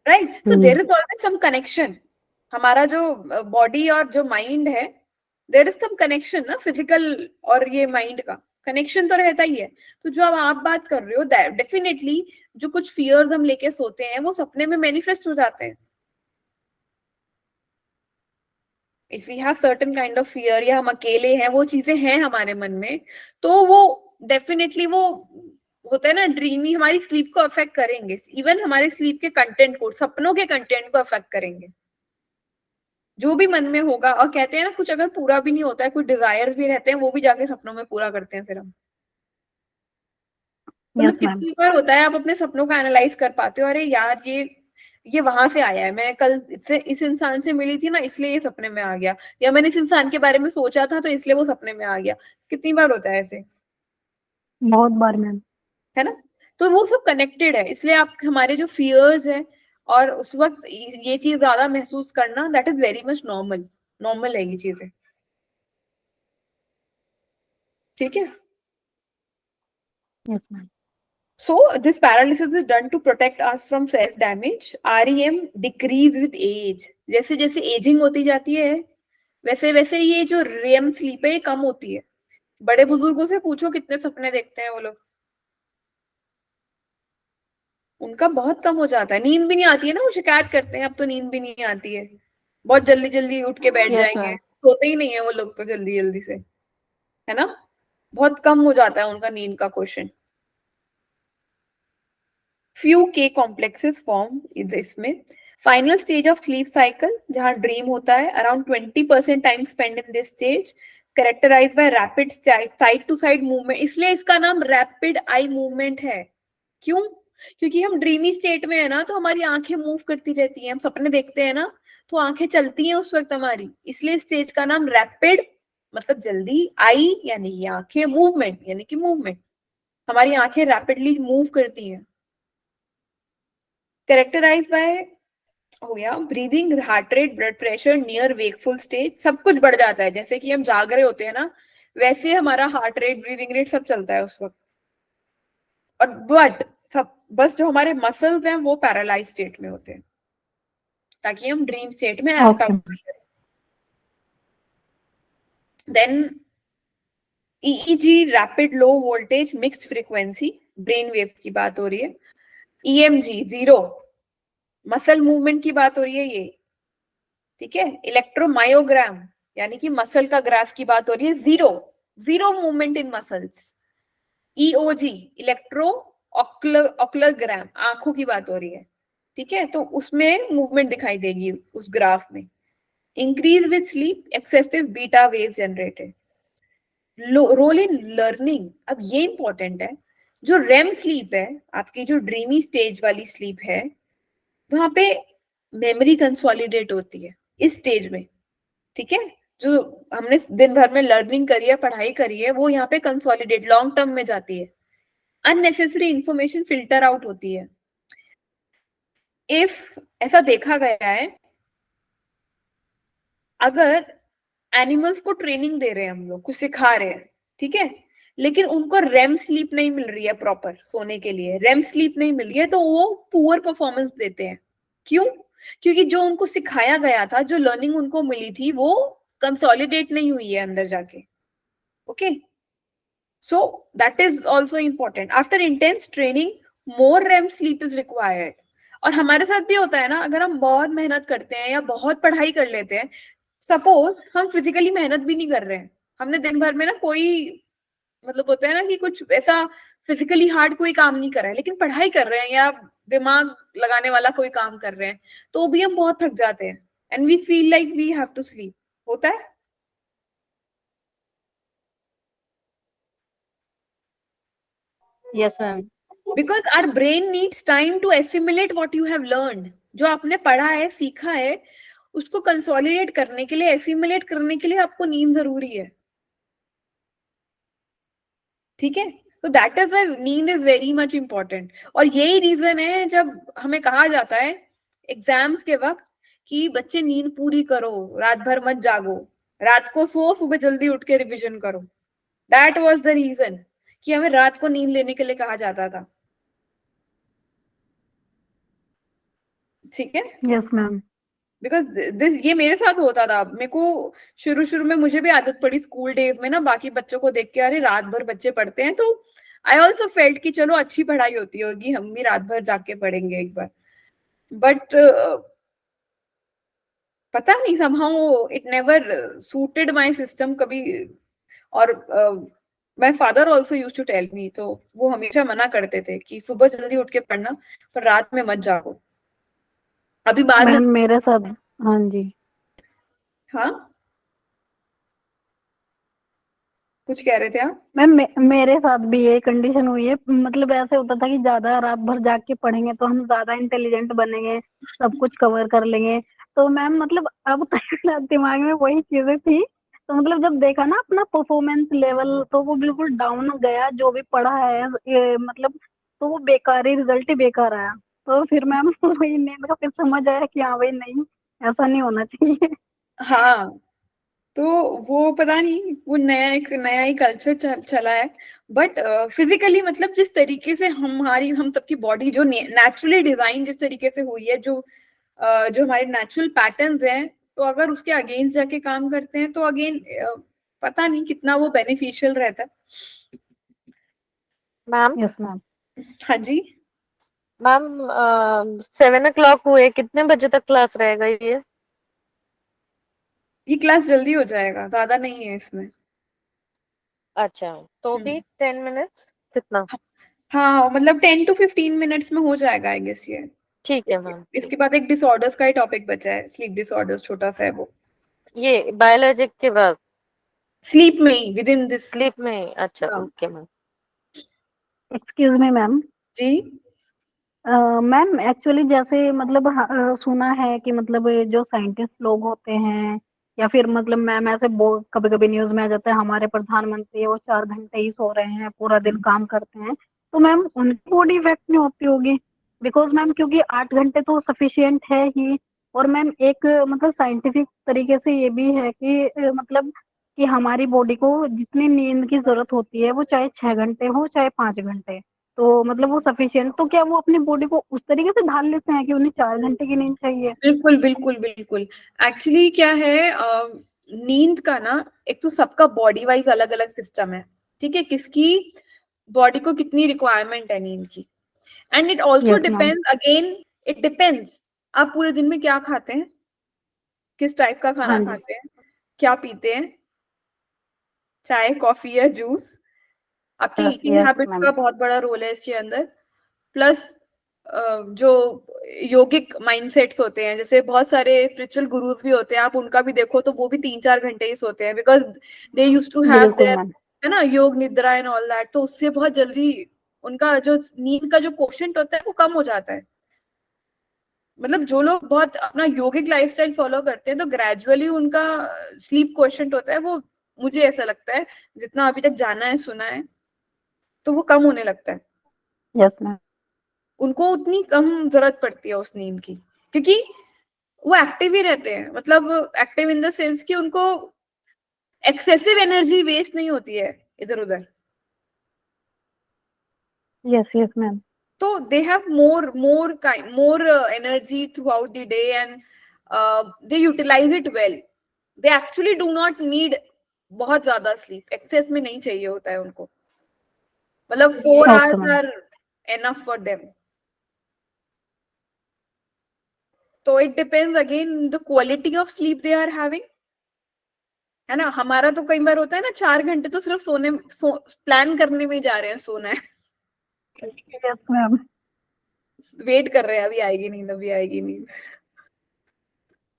राइट। तो there is always some connection. हमारा जो बॉडी और जो माइंड है, देयर इज सम कनेक्शन ना, फिजिकल और ये माइंड का कनेक्शन तो रहता ही है। तो जो अब आप बात कर रहे हो, डेफिनेटली जो कुछ फियर्स हम लेके सोते हैं वो सपने में मैनिफेस्ट हो जाते हैं। If we have certain kind of fear, या हम अकेले हैं, वो चीजें हैं हमारे मन में, तो वो डेफिनेटली वो होता है ना, ड्रीमी हमारी स्लीप को अफेक्ट करेंगे। इवन हमारे स्लीप के कंटेंट को, सपनों के कंटेंट को अफेक्ट करेंगे, जो भी मन में होगा। और कहते हैं ना, कुछ अगर पूरा भी नहीं होता है, कुछ डिजायर्स भी रहते हैं, वो भी जाके सपनों में पूरा करते हैं फिर हम। मतलब यस मैम। कितनी बार होता है आप अपने सपनों का एनालाइज कर पाते हो, अरे यार ये वहां से आया है, मैं कल इससे इस इंसान से मिली थी ना, इसलिए ये सपने में आ गया, या मैंने इस इंसान के बारे में सोचा था तो इसलिए वो सपने में आ गया। कितनी बार होता है ऐसे, बहुत बार मैम। है ना। तो वो सब कनेक्टेड है, इसलिए आप हमारे जो फियर्स है और उस वक्त ये चीज ज्यादा महसूस करना, that is very much normal. Normal है ये चीजें, ठीक है। Yes ma'am. So this paralysis is done to protect us from self damage. REM decrease with age. जैसे जैसे एजिंग होती जाती है, वैसे वैसे ये जो रेम स्लीप है ये कम होती है। बड़े बुजुर्गों से पूछो कितने सपने देखते हैं वो लोग, उनका बहुत कम हो जाता है। नींद भी नहीं आती है ना, वो शिकायत करते हैं अब तो नींद भी नहीं आती है, बहुत जल्दी जल्दी उठ के बैठ यस जाएंगे, मैम। सोते ही नहीं है वो लोग तो जल्दी जल्दी से, है ना। बहुत कम हो जाता है उनका नींद का क्वेश्चन। फ्यू के कॉम्प्लेक्सेस फॉर्म इसमें। Final stage of sleep cycle जहां ड्रीम होता है, around 20% time spend in this stage, characterize by rapid side to side movement. इसलिए इसका नाम रैपिड आई मूवमेंट है। क्यों? क्योंकि हम ड्रीमी स्टेट में है ना, तो हमारी आंखें मूव करती रहती हैं, हम सपने देखते हैं ना, तो आंखें चलती हैं उस वक्त हमारी, इसलिए स्टेज का नाम रैपिड, मतलब जल्दी, आई यानी ये आंखें, मूवमेंट यानी कि मूवमेंट, हमारी आंखें रैपिडली मूव करती हैं। कैरेक्टराइज बाय हो गया breathing, heart rate, blood pressure, near wakeful stage, सब कुछ बढ़ जाता है। जैसे कि हम जाग रहे होते हैं ना, वैसे हमारा हार्ट रेट, ब्रीदिंग रेट सब चलता है उस वक्त। और बट सब बस जो हमारे मसल्स हैं वो पैरालाइज स्टेट में होते हैं, ताकि हम ड्रीम स्टेट में एक्ट ओके। आउट करें। Then EEG, rapid low voltage mixed frequency, brain wave की बात हो रही है। ईएमजी जीरो, मसल मूवमेंट की बात हो रही है ये, ठीक है। इलेक्ट्रोमायोग्राम यानी कि मसल का ग्राफ की बात हो रही है, zero, zero movement in muscles. EOG, electro ocular gram, आंखों की बात हो रही है, ठीक है। तो उसमें मूवमेंट दिखाई देगी उस ग्राफ में। Increase with sleep, excessive beta wave generated. Role in learning, अब ये इंपॉर्टेंट है, जो रेम स्लीप है, आपकी जो ड्रीमी स्टेज वाली स्लीप है, वहां पे मेमोरी कंसोलिडेट होती है इस स्टेज में, ठीक है। जो हमने दिन भर में लर्निंग करी है, पढ़ाई करी है, वो यहाँ पे कंसोलिडेट लॉन्ग टर्म में जाती है, अननेसेसरी इंफॉर्मेशन फिल्टर आउट होती है। इफ ऐसा देखा गया है, अगर एनिमल्स को ट्रेनिंग दे रहे हैं हम लोग, कुछ सिखा रहे हैं, ठीक है, लेकिन उनको रेम स्लीप नहीं मिल रही है, प्रॉपर सोने के लिए रेम स्लीप नहीं मिल रही है, तो वो पुअर परफॉर्मेंस देते हैं। क्यों? क्योंकि जो उनको सिखाया गया था, जो लर्निंग उनको मिली थी, वो कंसोलिडेट नहीं हुई है अंदर जाके। Okay, so that is also important. After intense training more REM sleep is required. और हमारे साथ भी होता है ना, अगर हम बहुत मेहनत करते हैं या बहुत पढ़ाई कर लेते हैं, सपोज हम फिजिकली मेहनत भी नहीं कर रहे हैं, हमने दिन भर में ना कोई, मतलब होता है ना कि कुछ ऐसा फिजिकली हार्ड कोई काम नहीं कर रहा है, लेकिन पढ़ाई कर रहे हैं या दिमाग लगाने वाला कोई काम कर रहे हैं, तो भी हम बहुत थक जाते हैं and we feel like we have to sleep. होता है? Yes ma'am. Because our brain needs time to assimilate what you have learned. जो आपने पढ़ा है, सीखा है, उसको कंसोलिडेट करने के लिए, एसिमुलेट करने के लिए आपको नींद जरूरी है। ठीक है, तो दैट इज व्हाई नींद इज वेरी मच इंपॉर्टेंट। और यही रीजन है जब हमें कहा जाता है एग्जाम्स के वक्त कि बच्चे नींद पूरी करो, रात भर मत जागो, रात को सो, सुबह जल्दी उठ के रिविजन करो। दैट वाज द रीजन कि हमें रात को नींद लेने के लिए कहा जाता था। ठीक है, यस मैम। बिकॉज दिस, ये मेरे साथ होता था। मेरे को शुरू शुरू में मुझे भी आदत पड़ी स्कूल डेज में ना, बाकी बच्चों को देख के, अरे रात भर बच्चे पढ़ते हैं, तो आई ऑल्सो फेल्ट कि चलो अच्छी पढ़ाई होती होगी, हम भी रात भर जाके पढ़ेंगे एक बार। बट पता नहीं, somehow it never suited my system कभी। और my father also use to tell me, तो वो हमेशा मना करते थे कि सुबह जल्दी उठ के पढ़ना, पर रात में मत जागो। अभी बाद में, मैम मेरे साथ, हाँ जी, हाँ कुछ कह रहे थे आप? मैम मेरे साथ भी ये कंडीशन हुई है। मतलब ऐसे होता था कि ज्यादा रात भर जाग के पढ़ेंगे तो हम ज्यादा इंटेलिजेंट बनेंगे, सब कुछ कवर कर लेंगे। तो मैम मतलब अब तक दिमाग में वही चीजें थी। तो मतलब जब देखा ना अपना परफॉर्मेंस लेवल, तो वो बिल्कुल डाउन गया। जो भी पढ़ा है ये मतलब, तो वो बेकार ही, रिजल्ट ही बेकार आया। तो फिर मैम वही नींद का फिर समझ आया कि हाँ भाई नहीं, ऐसा नहीं होना चाहिए। हाँ, तो वो पता नहीं, वो नया, एक नया ही कल्चर चला है। बट फिजिकली, मतलब जिस तरीके से हम सबकी बॉडी जो नेचुरली डिजाइन जिस तरीके से हुई है, जो हमारे नेचुरल पैटर्न्स हैं, तो अगर उसके अगेंस्ट जाके काम करते हैं, तो अगेन पता नहीं कितना वो बेनिफिशियल रहता है। Ma'am, yes ma'am. हाँ जी। मैम 7 o'clock हुए, कितने बजे तक क्लास रहेगा ये? ये क्लास जल्दी हो जाएगा, ज्यादा नहीं है इसमें। अच्छा, तो भी 10 minutes कितना? हाँ, मतलब 10 to 15 मिनट्स में हो जाएगा आई गेस ये। ठीक है इसके मैम, ठीक। इसके बाद एक डिसऑर्डर्स का ही टॉपिक बचा है, स्लीप डिसऑर्डर्स, छोटा सा है वो। ये बायोलॉजिक के बाद स्लीप में ही, विद इन दिस। स्लीप में? अच्छा, okay ma'am. Excuse me ma'am. जी। मैम एक्चुअली जैसे मतलब सुना है कि मतलब ये जो साइंटिस्ट लोग होते हैं, या फिर मतलब मैम ऐसे कभी कभी न्यूज में आ जाता है हमारे प्रधानमंत्री है वो 4 घंटे ही सो रहे हैं, पूरा दिन काम करते हैं। तो मैम उनकी बॉडी इफेक्ट नहीं होती होगी? बिकॉज मैम क्योंकि 8 घंटे तो सफिशियंट है ही। और मैम एक मतलब साइंटिफिक तरीके से ये भी है कि मतलब कि हमारी बॉडी को जितनी नींद की जरूरत होती है, वो चाहे 6 घंटे हो चाहे 5 घंटे, तो मतलब वो सफिशिएंट। तो क्या वो अपनी बॉडी को उस तरीके से ढाल लेते हैं कि उन्हें 4 घंटे की नींद चाहिए? बिल्कुल बिल्कुल बिल्कुल। एक्चुअली क्या है, नींद का ना, एक तो सबका बॉडी वाइज अलग अलग सिस्टम है। ठीक है, किसकी बॉडी को कितनी रिक्वायरमेंट है नींद की। And it also yes ma'am. Depends, again it depends, आप पूरे दिन में क्या खाते हैं, किस टाइप का खाना हाँ जी। खाते हैं, क्या पीते हैं, चाय कॉफी या जूस। आपके yes eating yes habits ma'am. का बहुत बड़ा रोल है इसके अंदर। प्लस जो योगिक माइंडसेट्स होते हैं, जैसे बहुत सारे स्पिरिचुअल गुरुज भी होते हैं, आप उनका भी देखो तो वो भी 3-4 घंटे ही सोते हैं, because they use to have बिल्कुल देयर, मैम। है ना, योग निद्रा एंड ऑल दैट। तो उससे बहुत जल्दी उनका जो नींद का जो कोशेंट होता है वो कम हो जाता है। मतलब जो लोग बहुत अपना योगिक लाइफस्टाइल फॉलो करते हैं, तो ग्रेजुअली उनका स्लीप कोशेंट होता है वो, मुझे ऐसा लगता है, जितना अभी तक जाना है, सुना है, तो वो कम होने लगता है। Yes ma'am. उनको उतनी कम जरूरत पड़ती है उस नींद की, क्योंकि वो एक्टिव ही रहते हैं। मतलब एक्टिव इन द सेंस कि उनको एक्सेसिव एनर्जी वेस्ट नहीं होती है इधर उधर। Yes, yes, ma'am. So they have more energy throughout the day, and they utilize it well. They actually do not need बहुत ज्यादा sleep. Excess में नहीं चाहिए होता है उनको. मतलब 4 Okay, hours ma'am. are enough for them. तो it depends again the quality of sleep they are having. है ना, हमारा तो कई बार होता है ना 4 घंटे तो सिर्फ प्लान करने में ही जा रहे हैं, सोना है, Yes, ma'am. वेट कर रहे हैं अभी आएगी नींद, अभी आएगी नींद।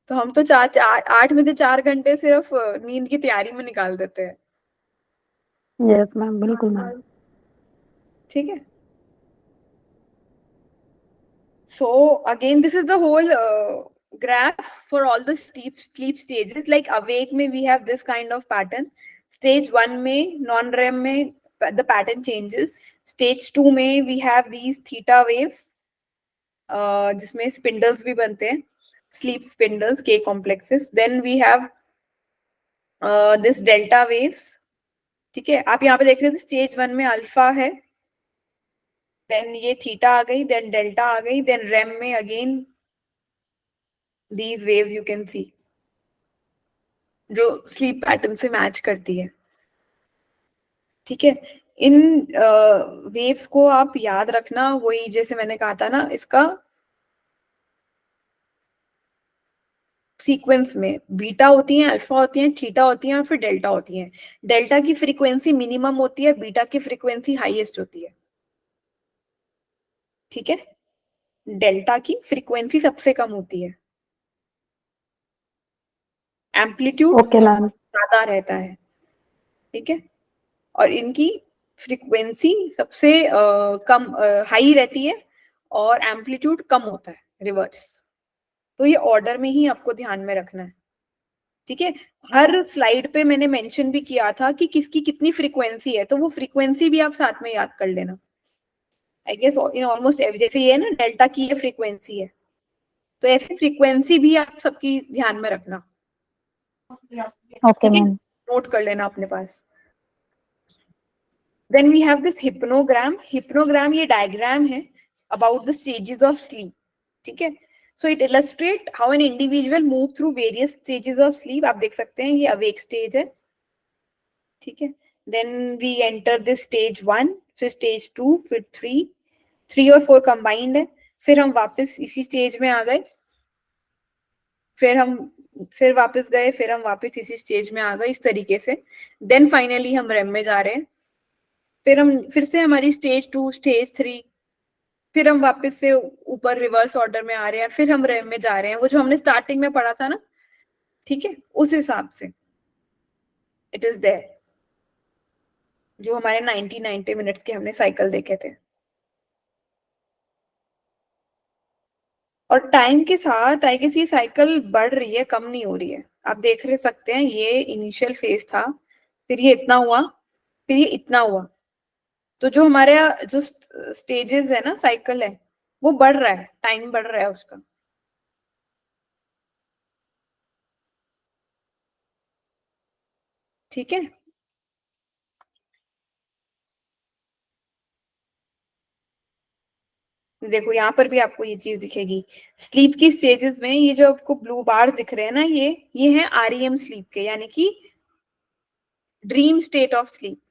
तो हम तो 8 में से 4 घंटे सिर्फ नींद की तैयारी में निकाल देते हैं। Yes, ma'am. बिल्कुल मैम। ठीक है। So again, this is the whole graph for all the sleep stages. Like awake में we have this kind of pattern. Stage 1 में non-REM में the pattern changes. Stage 2 में we have these theta waves, जिसमें spindles भी बनते हैं, sleep spindles, K complexes. Then we have this delta waves. ठीक है, आप यहाँ पे देख रहे थे स्टेज 1 में अल्फा है, देन ये थीटा आ गई, देन डेल्टा आ गई, देन रेम में again these waves you can see जो स्लीप पैटर्न से मैच करती है। ठीक है, इन वेव्स को आप याद रखना, वही जैसे मैंने कहा था ना, इसका सीक्वेंस में बीटा होती है, अल्फा होती है, थीटा होती है और फिर डेल्टा होती है। डेल्टा की फ्रीक्वेंसी मिनिमम होती है, बीटा की फ्रीक्वेंसी हाईएस्ट होती है। ठीक है, डेल्टा की फ्रीक्वेंसी सबसे कम होती है, एम्पलीट्यूड ओके मैम। ज्यादा रहता है। ठीक है, और इनकी फ्रीक्वेंसी सबसे कम हाई रहती है और एम्पलीट्यूड कम होता है, रिवर्स। तो ये ऑर्डर में ही आपको ध्यान में रखना है। ठीक है, हर स्लाइड पे मैंने मेंशन भी किया था कि किसकी कितनी फ्रीक्वेंसी है, तो वो फ्रीक्वेंसी भी आप साथ में याद कर लेना। आई गेस इन ऑलमोस्ट जैसे ये है ना, डेल्टा की ये फ्रीक्वेंसी है, तो ऐसी फ्रीक्वेंसी भी आप सबकी ध्यान में रखना। Okay ma'am. नोट कर लेना अपने पास। Then we have this hypnogram. Hypnogram ये diagram है about the stages of sleep. ठीक है, so it illustrate how an individual move through various stages of sleep. आप देख सकते हैं ये awake stage है। ठीक है, then we enter this stage 1, फिर stage 2, फिर 3 और 4 combined है, फिर हम वापस इसी stage में आ गए, फिर वापस गए, फिर हम वापस इसी स्टेज में आ गए, इस तरीके से। देन फाइनली हम रेम में जा रहे हैं, फिर से हमारी स्टेज 2, स्टेज 3, फिर हम वापस से ऊपर रिवर्स ऑर्डर में आ रहे हैं, फिर हम रेम में जा रहे हैं, वो जो हमने स्टार्टिंग में पढ़ा था ना। ठीक है, उस हिसाब से इट इज देयर, जो हमारे 90 मिनट्स के हमने साइकिल देखे थे। और टाइम के साथ आई गेस ये साइकिल बढ़ रही है, कम नहीं हो रही है। आप देख रहे सकते हैं, ये इनिशियल फेज था, फिर ये इतना हुआ, फिर ये इतना हुआ। तो जो हमारे जो स्टेजेस है ना, साइकिल है, वो बढ़ रहा है, टाइम बढ़ रहा है उसका। ठीक है, देखो यहाँ पर भी आपको ये चीज दिखेगी। स्लीप की स्टेजेस में ये जो आपको ब्लू बार्स दिख रहे हैं ना, ये है आरईएम स्लीप के, यानी कि ड्रीम स्टेट ऑफ स्लीप।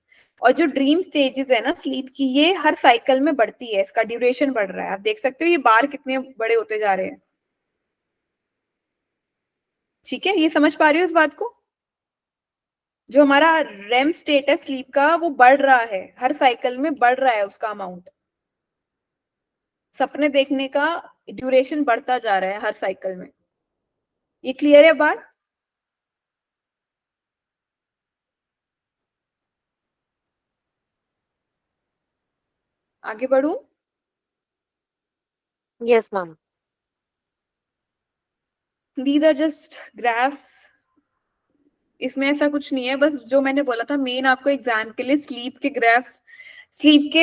और जो ड्रीम स्टेजेस है ना स्लीप की, ये हर साइकिल में बढ़ती है, इसका ड्यूरेशन बढ़ रहा है। आप देख सकते हो ये बार कितने बड़े होते जा रहे हैं। ठीक है, ये समझ पा रही हो इस बात को? जो हमारा रेम स्टेट है स्लीप का, वो बढ़ रहा है, हर साइकिल में बढ़ रहा है उसका अमाउंट। सपने देखने का ड्यूरेशन बढ़ता जा रहा है हर साइकिल में। ये क्लियर है बात? आगे बढ़ू? Yes, ma'am. These are just graphs. इसमें ऐसा कुछ नहीं है, बस जो मैंने बोला था मेन आपको एग्जाम के लिए स्लीप के ग्राफ्स, स्लीप के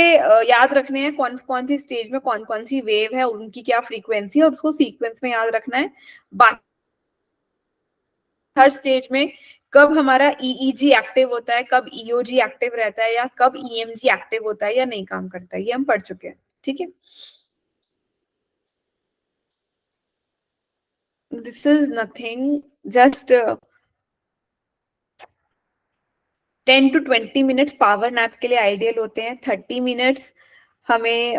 याद रखने हैं, कौन कौन सी स्टेज में कौन कौन सी वेव है, उनकी क्या फ्रीक्वेंसी है, और उसको सीक्वेंस में याद रखना है। बाकी हर स्टेज में कब हमारा ईईजी एक्टिव होता है, कब ईओजी एक्टिव रहता है, या कब ईएमजी एक्टिव होता है या नहीं काम करता है, ये हम पढ़ चुके हैं, ठीक है। This is nothing, just 10 to 20 minutes power nap के लिए आइडियल होते हैं। 30 मिनट्स हमें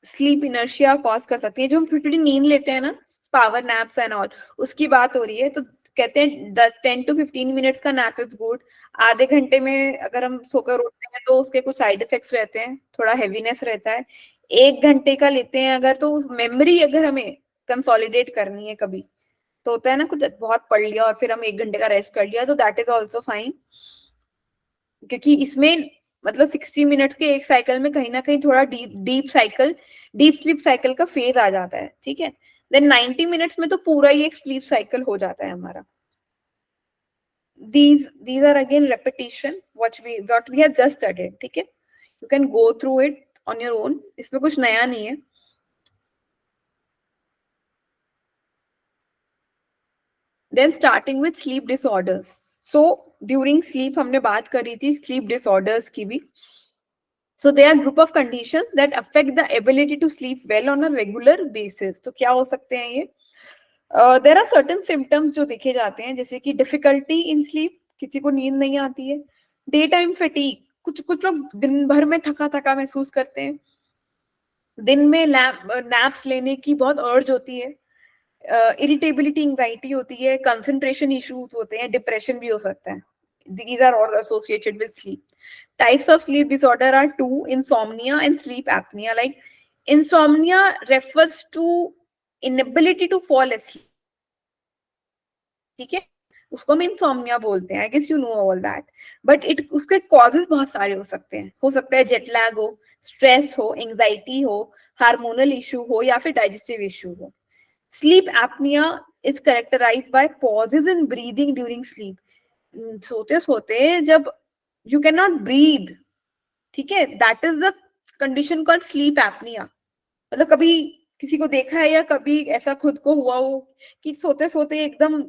स्लीप इनर्शिया कॉज कर सकती है। जो हम छोटी नींद लेते हैं ना, पावर नैप्स एंड ऑल, उसकी बात हो रही है। तो कहते हैं 10 to 15 मिनट्स का नैप इज गुड। आधे घंटे में अगर हम सोकर उठते हैं तो उसके कुछ साइड इफेक्ट्स रहते हैं, थोड़ा हेवीनेस रहता है। 1 घंटे का लेते हैं अगर, तो मेमोरी अगर हमें कंसोलिडेट करनी है कभी, तो होता है ना कुछ बहुत पढ़ लिया और फिर हम 1 घंटे का रेस्ट कर लिया, तो दैट इज ऑल्सो फाइन। क्योंकि इसमें मतलब 60 मिनट्स के एक साइकिल में कहीं ना कहीं थोड़ा डीप स्लीप साइकिल का फेज आ जाता है, ठीक है। देन 90 मिनट्स में तो पूरा ही एक स्लीप साइकिल हो जाता है हमारा। these are again repetition what we have just studied, ठीक है। you can go through it on your own, इसमें कुछ नया नहीं है। Then starting with sleep disorders. So during sleep हमने बात करी थी sleep disorders की भी। So they are group of conditions that affect the ability to sleep well on a regular basis. तो क्या हो सकते हैं ये? There are certain symptoms जो देखे जाते हैं, जैसे कि difficulty in sleep, किसी को नींद नहीं आती है। Daytime fatigue, कुछ लोग दिन भर में थका थका महसूस करते हैं। दिन में नैप्स लेने की बहुत अर्ज होती है। इरिटेबिलिटी, एंजाइटी होती है, कंसंट्रेशन इश्यूज होते हैं, डिप्रेशन भी हो सकता है। These are all associated with sleep. Types of sleep disorder are 2: insomnia and sleep apnea. Like insomnia refers to inability to fall asleep, ठीक है, उसको हम इंसोम्निया बोलते हैं। I guess you know all that, but उसके causes बहुत सारे हो सकते हैं। हो सकता है जेट लैग हो, स्ट्रेस हो, एंजाइटी हो, हार्मोनल इशू हो, या फिर डाइजेस्टिव इशू हो। Sleep apnoea is characterised by pauses in breathing during sleep. सोते सोते जब यू कैन नॉट ब्रीद, ठीक है, that is the condition called sleep apnoea. मतलब कभी किसी को देखा है या कभी ऐसा खुद को हुआ हो कि सोते सोते एकदम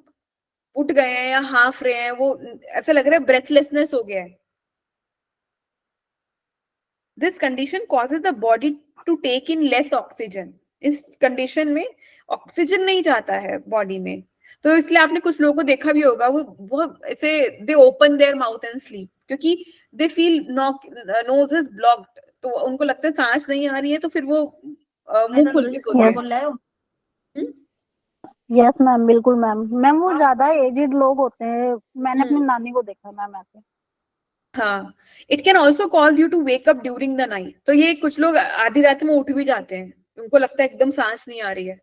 उठ गए हैं या हाफ रहे हैं, वो ऐसा लग रहा है ब्रेथलेसनेस हो गया है। This condition causes the body to take in less oxygen. इस कंडीशन में ऑक्सीजन नहीं जाता है बॉडी में, तो इसलिए आपने कुछ लोगों को देखा भी होगा, वो ऐसे they open their mouth and sleep, क्योंकि they feel nose is blocked, तो उनको लगता है सांस नहीं आ रही है, तो फिर वो मुंह खोल के सोते हैं। यस मैम, बिल्कुल मैम। मैम वो ज्यादा एजेड लोग होते हैं, मैंने अपनी नानी को देखा मैम ऐसे। हाँ, it can also cause you to wake up during the night. तो ये कुछ लोग आधी रात में उठ भी जाते हैं, उनको लगता है एकदम सांस नहीं आ रही है,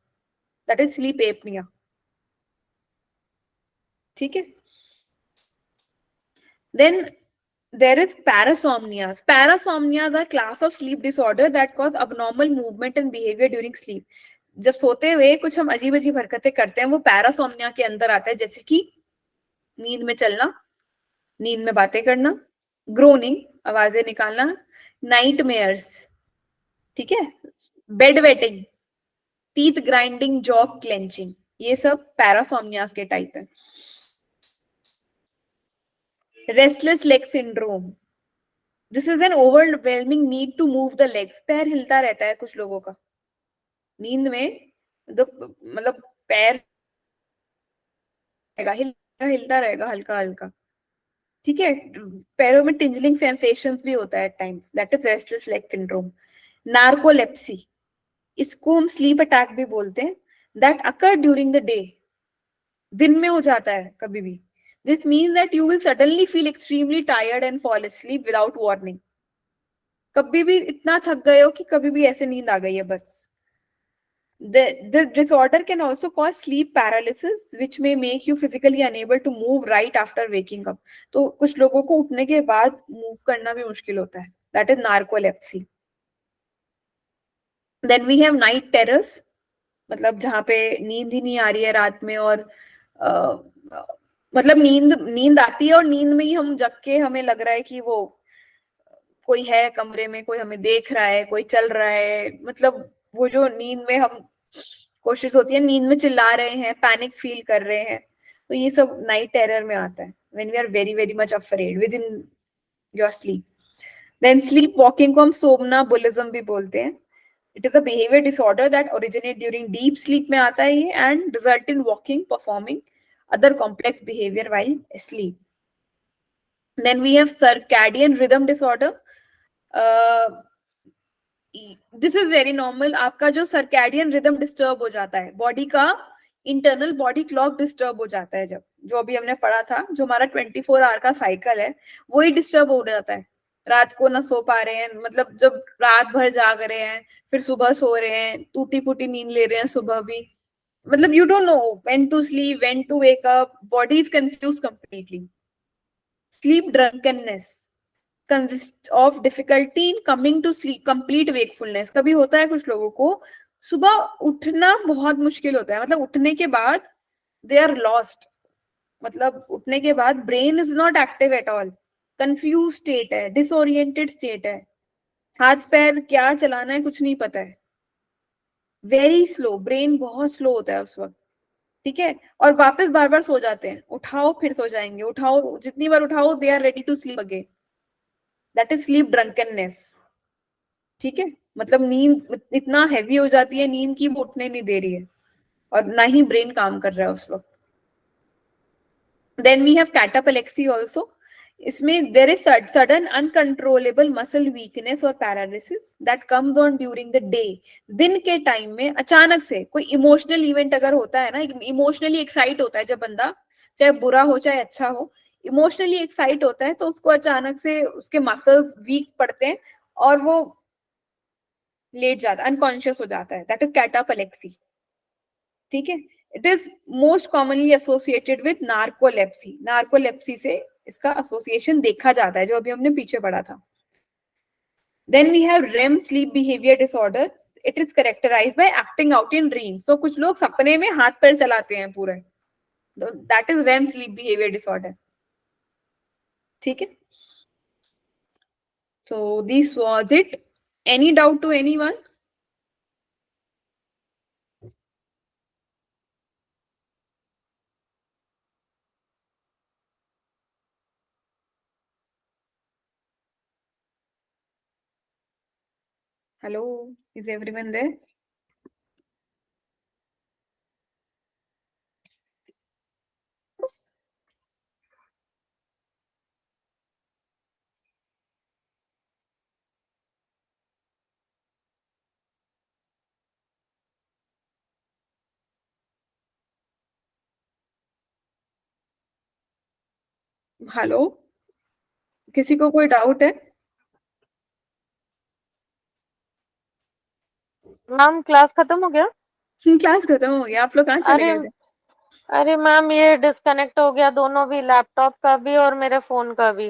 दैट इज स्लीप एपनिया, ठीक है। Then there is parasomnias. Parasomnias are class of sleep disorder that cause abnormal movement and behavior during sleep. जब सोते हुए कुछ हम अजीब अजीब हरकतें करते हैं, वो पैरासोमनिया के अंदर आता है, जैसे कि नींद में चलना, नींद में बातें करना, ग्रोनिंग, आवाजें निकालना, नाइटमेयर्स, ठीक है, bed wetting, teeth grinding, jaw clenching, ये सब पैरासोमनियास के टाइप है। Restless leg syndrome, this is an overwhelming need to move the legs. पैर हिलता रहता है कुछ लोगों का नींद में, मतलब पैर हिलता रहेगा हल्का हल्का, ठीक है। पैरों में टिंजलिंग सेंसेशंस भी होता है at times, that is restless leg syndrome. Narcolepsy, इसको हम स्लीप अटैक भी बोलते हैं, that occur during the day, दिन में हो जाता है कभी भी। This means that you will suddenly feel extremely tired and fall asleep without warning. कभी भी इतना थक गए हो कि कभी भी ऐसे नींद आ गई है बस। The disorder can also cause sleep paralysis, which may make you physically unable to move right after waking up. तो कुछ लोगों को उठने के बाद मूव करना भी मुश्किल होता है, that is narcolepsy. Then we have night terrors, मतलब जहाँ पे नींद ही नहीं आ रही है रात में, और मतलब नींद आती है और नींद में ही हम जग के हमें लग रहा है कि वो कोई है कमरे में, कोई हमें देख रहा है, कोई चल रहा है, मतलब वो जो नींद में हम कोशिश होती है, नींद में चिल्ला रहे हैं, पैनिक फील कर रहे हैं, तो ये सब नाइट टेरर में आता है, when we are very very much afraid within your sleep. Then sleep walking को हम सोमनाबुलिज्म भी बोलते हैं। It is a behaviour disorder that originate during deep sleep में आता है ये, and result in walking, performing other complex behaviour while sleep. Then we have circadian rhythm disorder. This is very normal. आपका जो circadian rhythm disturb हो जाता है, body का इंटरनल बॉडी क्लॉक डिस्टर्ब हो जाता है, जब जो अभी हमने पढ़ा था, जो हमारा 24 आवर का साइकिल है वही डिस्टर्ब हो जाता है। रात को ना सो पा रहे हैं, मतलब जब रात भर जाग रहे हैं, फिर सुबह सो रहे हैं, टूटी फूटी नींद ले रहे हैं सुबह भी, मतलब you don't know when to sleep, when to wake up, body is confuse completely. Sleep drunkenness consist of difficulty in coming to sleep complete wakefulness. कभी होता है कुछ लोगों को सुबह उठना बहुत मुश्किल होता है, मतलब उठने के बाद दे आर लॉस्ट, मतलब उठने के बाद brain is not active at all, confuse state है, डिसोरिएंटेड स्टेट है, हाथ पैर क्या चलाना है कुछ नहीं पता है, वेरी स्लो, ब्रेन बहुत स्लो होता है उस वक्त, ठीक है। और वापस बार बार सो जाते हैं, उठाओ फिर सो जाएंगे, उठाओ जितनी बार उठाओ they are ready to sleep again, that is sleep drunkenness, ठीक है। मतलब नींद इतना हैवी हो जाती है नींद की, वो उठने नहीं दे रही है और ना ही ब्रेन काम कर रहा है उस वक्त। Then we have cataplexy also. इसमें there is sudden uncontrollable muscle weakness और paralysis that comes on during the day. दिन के टाइम में अचानक से कोई इमोशनल इवेंट अगर होता है ना, इमोशनली एक्साइट होता है जब बंदा, चाहे बुरा हो चाहे अच्छा हो, इमोशनली एक्साइट होता है तो उसको अचानक से उसके मसल्स वीक पड़ते हैं और वो लेट जाता है, अनकॉन्शियस हो जाता है, दैट इज कैटापेलेक्सी, ठीक है। It is most commonly associated with narcolepsy, narcolepsy से इसका एसोसिएशन देखा जाता है, जो अभी हमने पीछे पढ़ा था। Then we have REM sleep behaviour disorder. It is characterised by acting out in dream. So कुछ लोग सपने में हाथ पैर चलाते हैं पूरे, that is REM sleep behaviour disorder, ठीक है। So this was it. Any doubt to anyone? Hello, is everyone there? Hello, किसी को कोई डाउट है? मैम क्लास खत्म हो गया? क्लास खत्म हो गया, आप लोग कहाँ चले अरे गए थे? अरे मैम ये डिस्कनेक्ट हो गया, दोनों भी, लैपटॉप का भी और मेरे फोन का भी।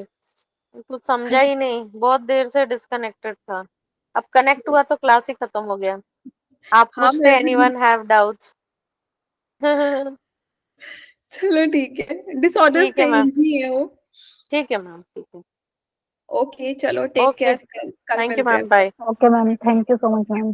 कुछ समझा ही नहीं, बहुत देर से डिस्कनेक्टेड था। अब कनेक्ट हुआ तो क्लास ही खत्म हो गया। आप हाँ पूछते मैं एनीवन हैव डाउट्स? चलो ठीक है, डिसऑर्डर्स ठीक है का मैम, इजी है वो। ठीक है मैम, ठीक है। ओके चलो, टेक ओके, केयर, कल थैंक यू मिलते हैं। Ma'am, bye. Okay ma'am, thank you so much ma'am.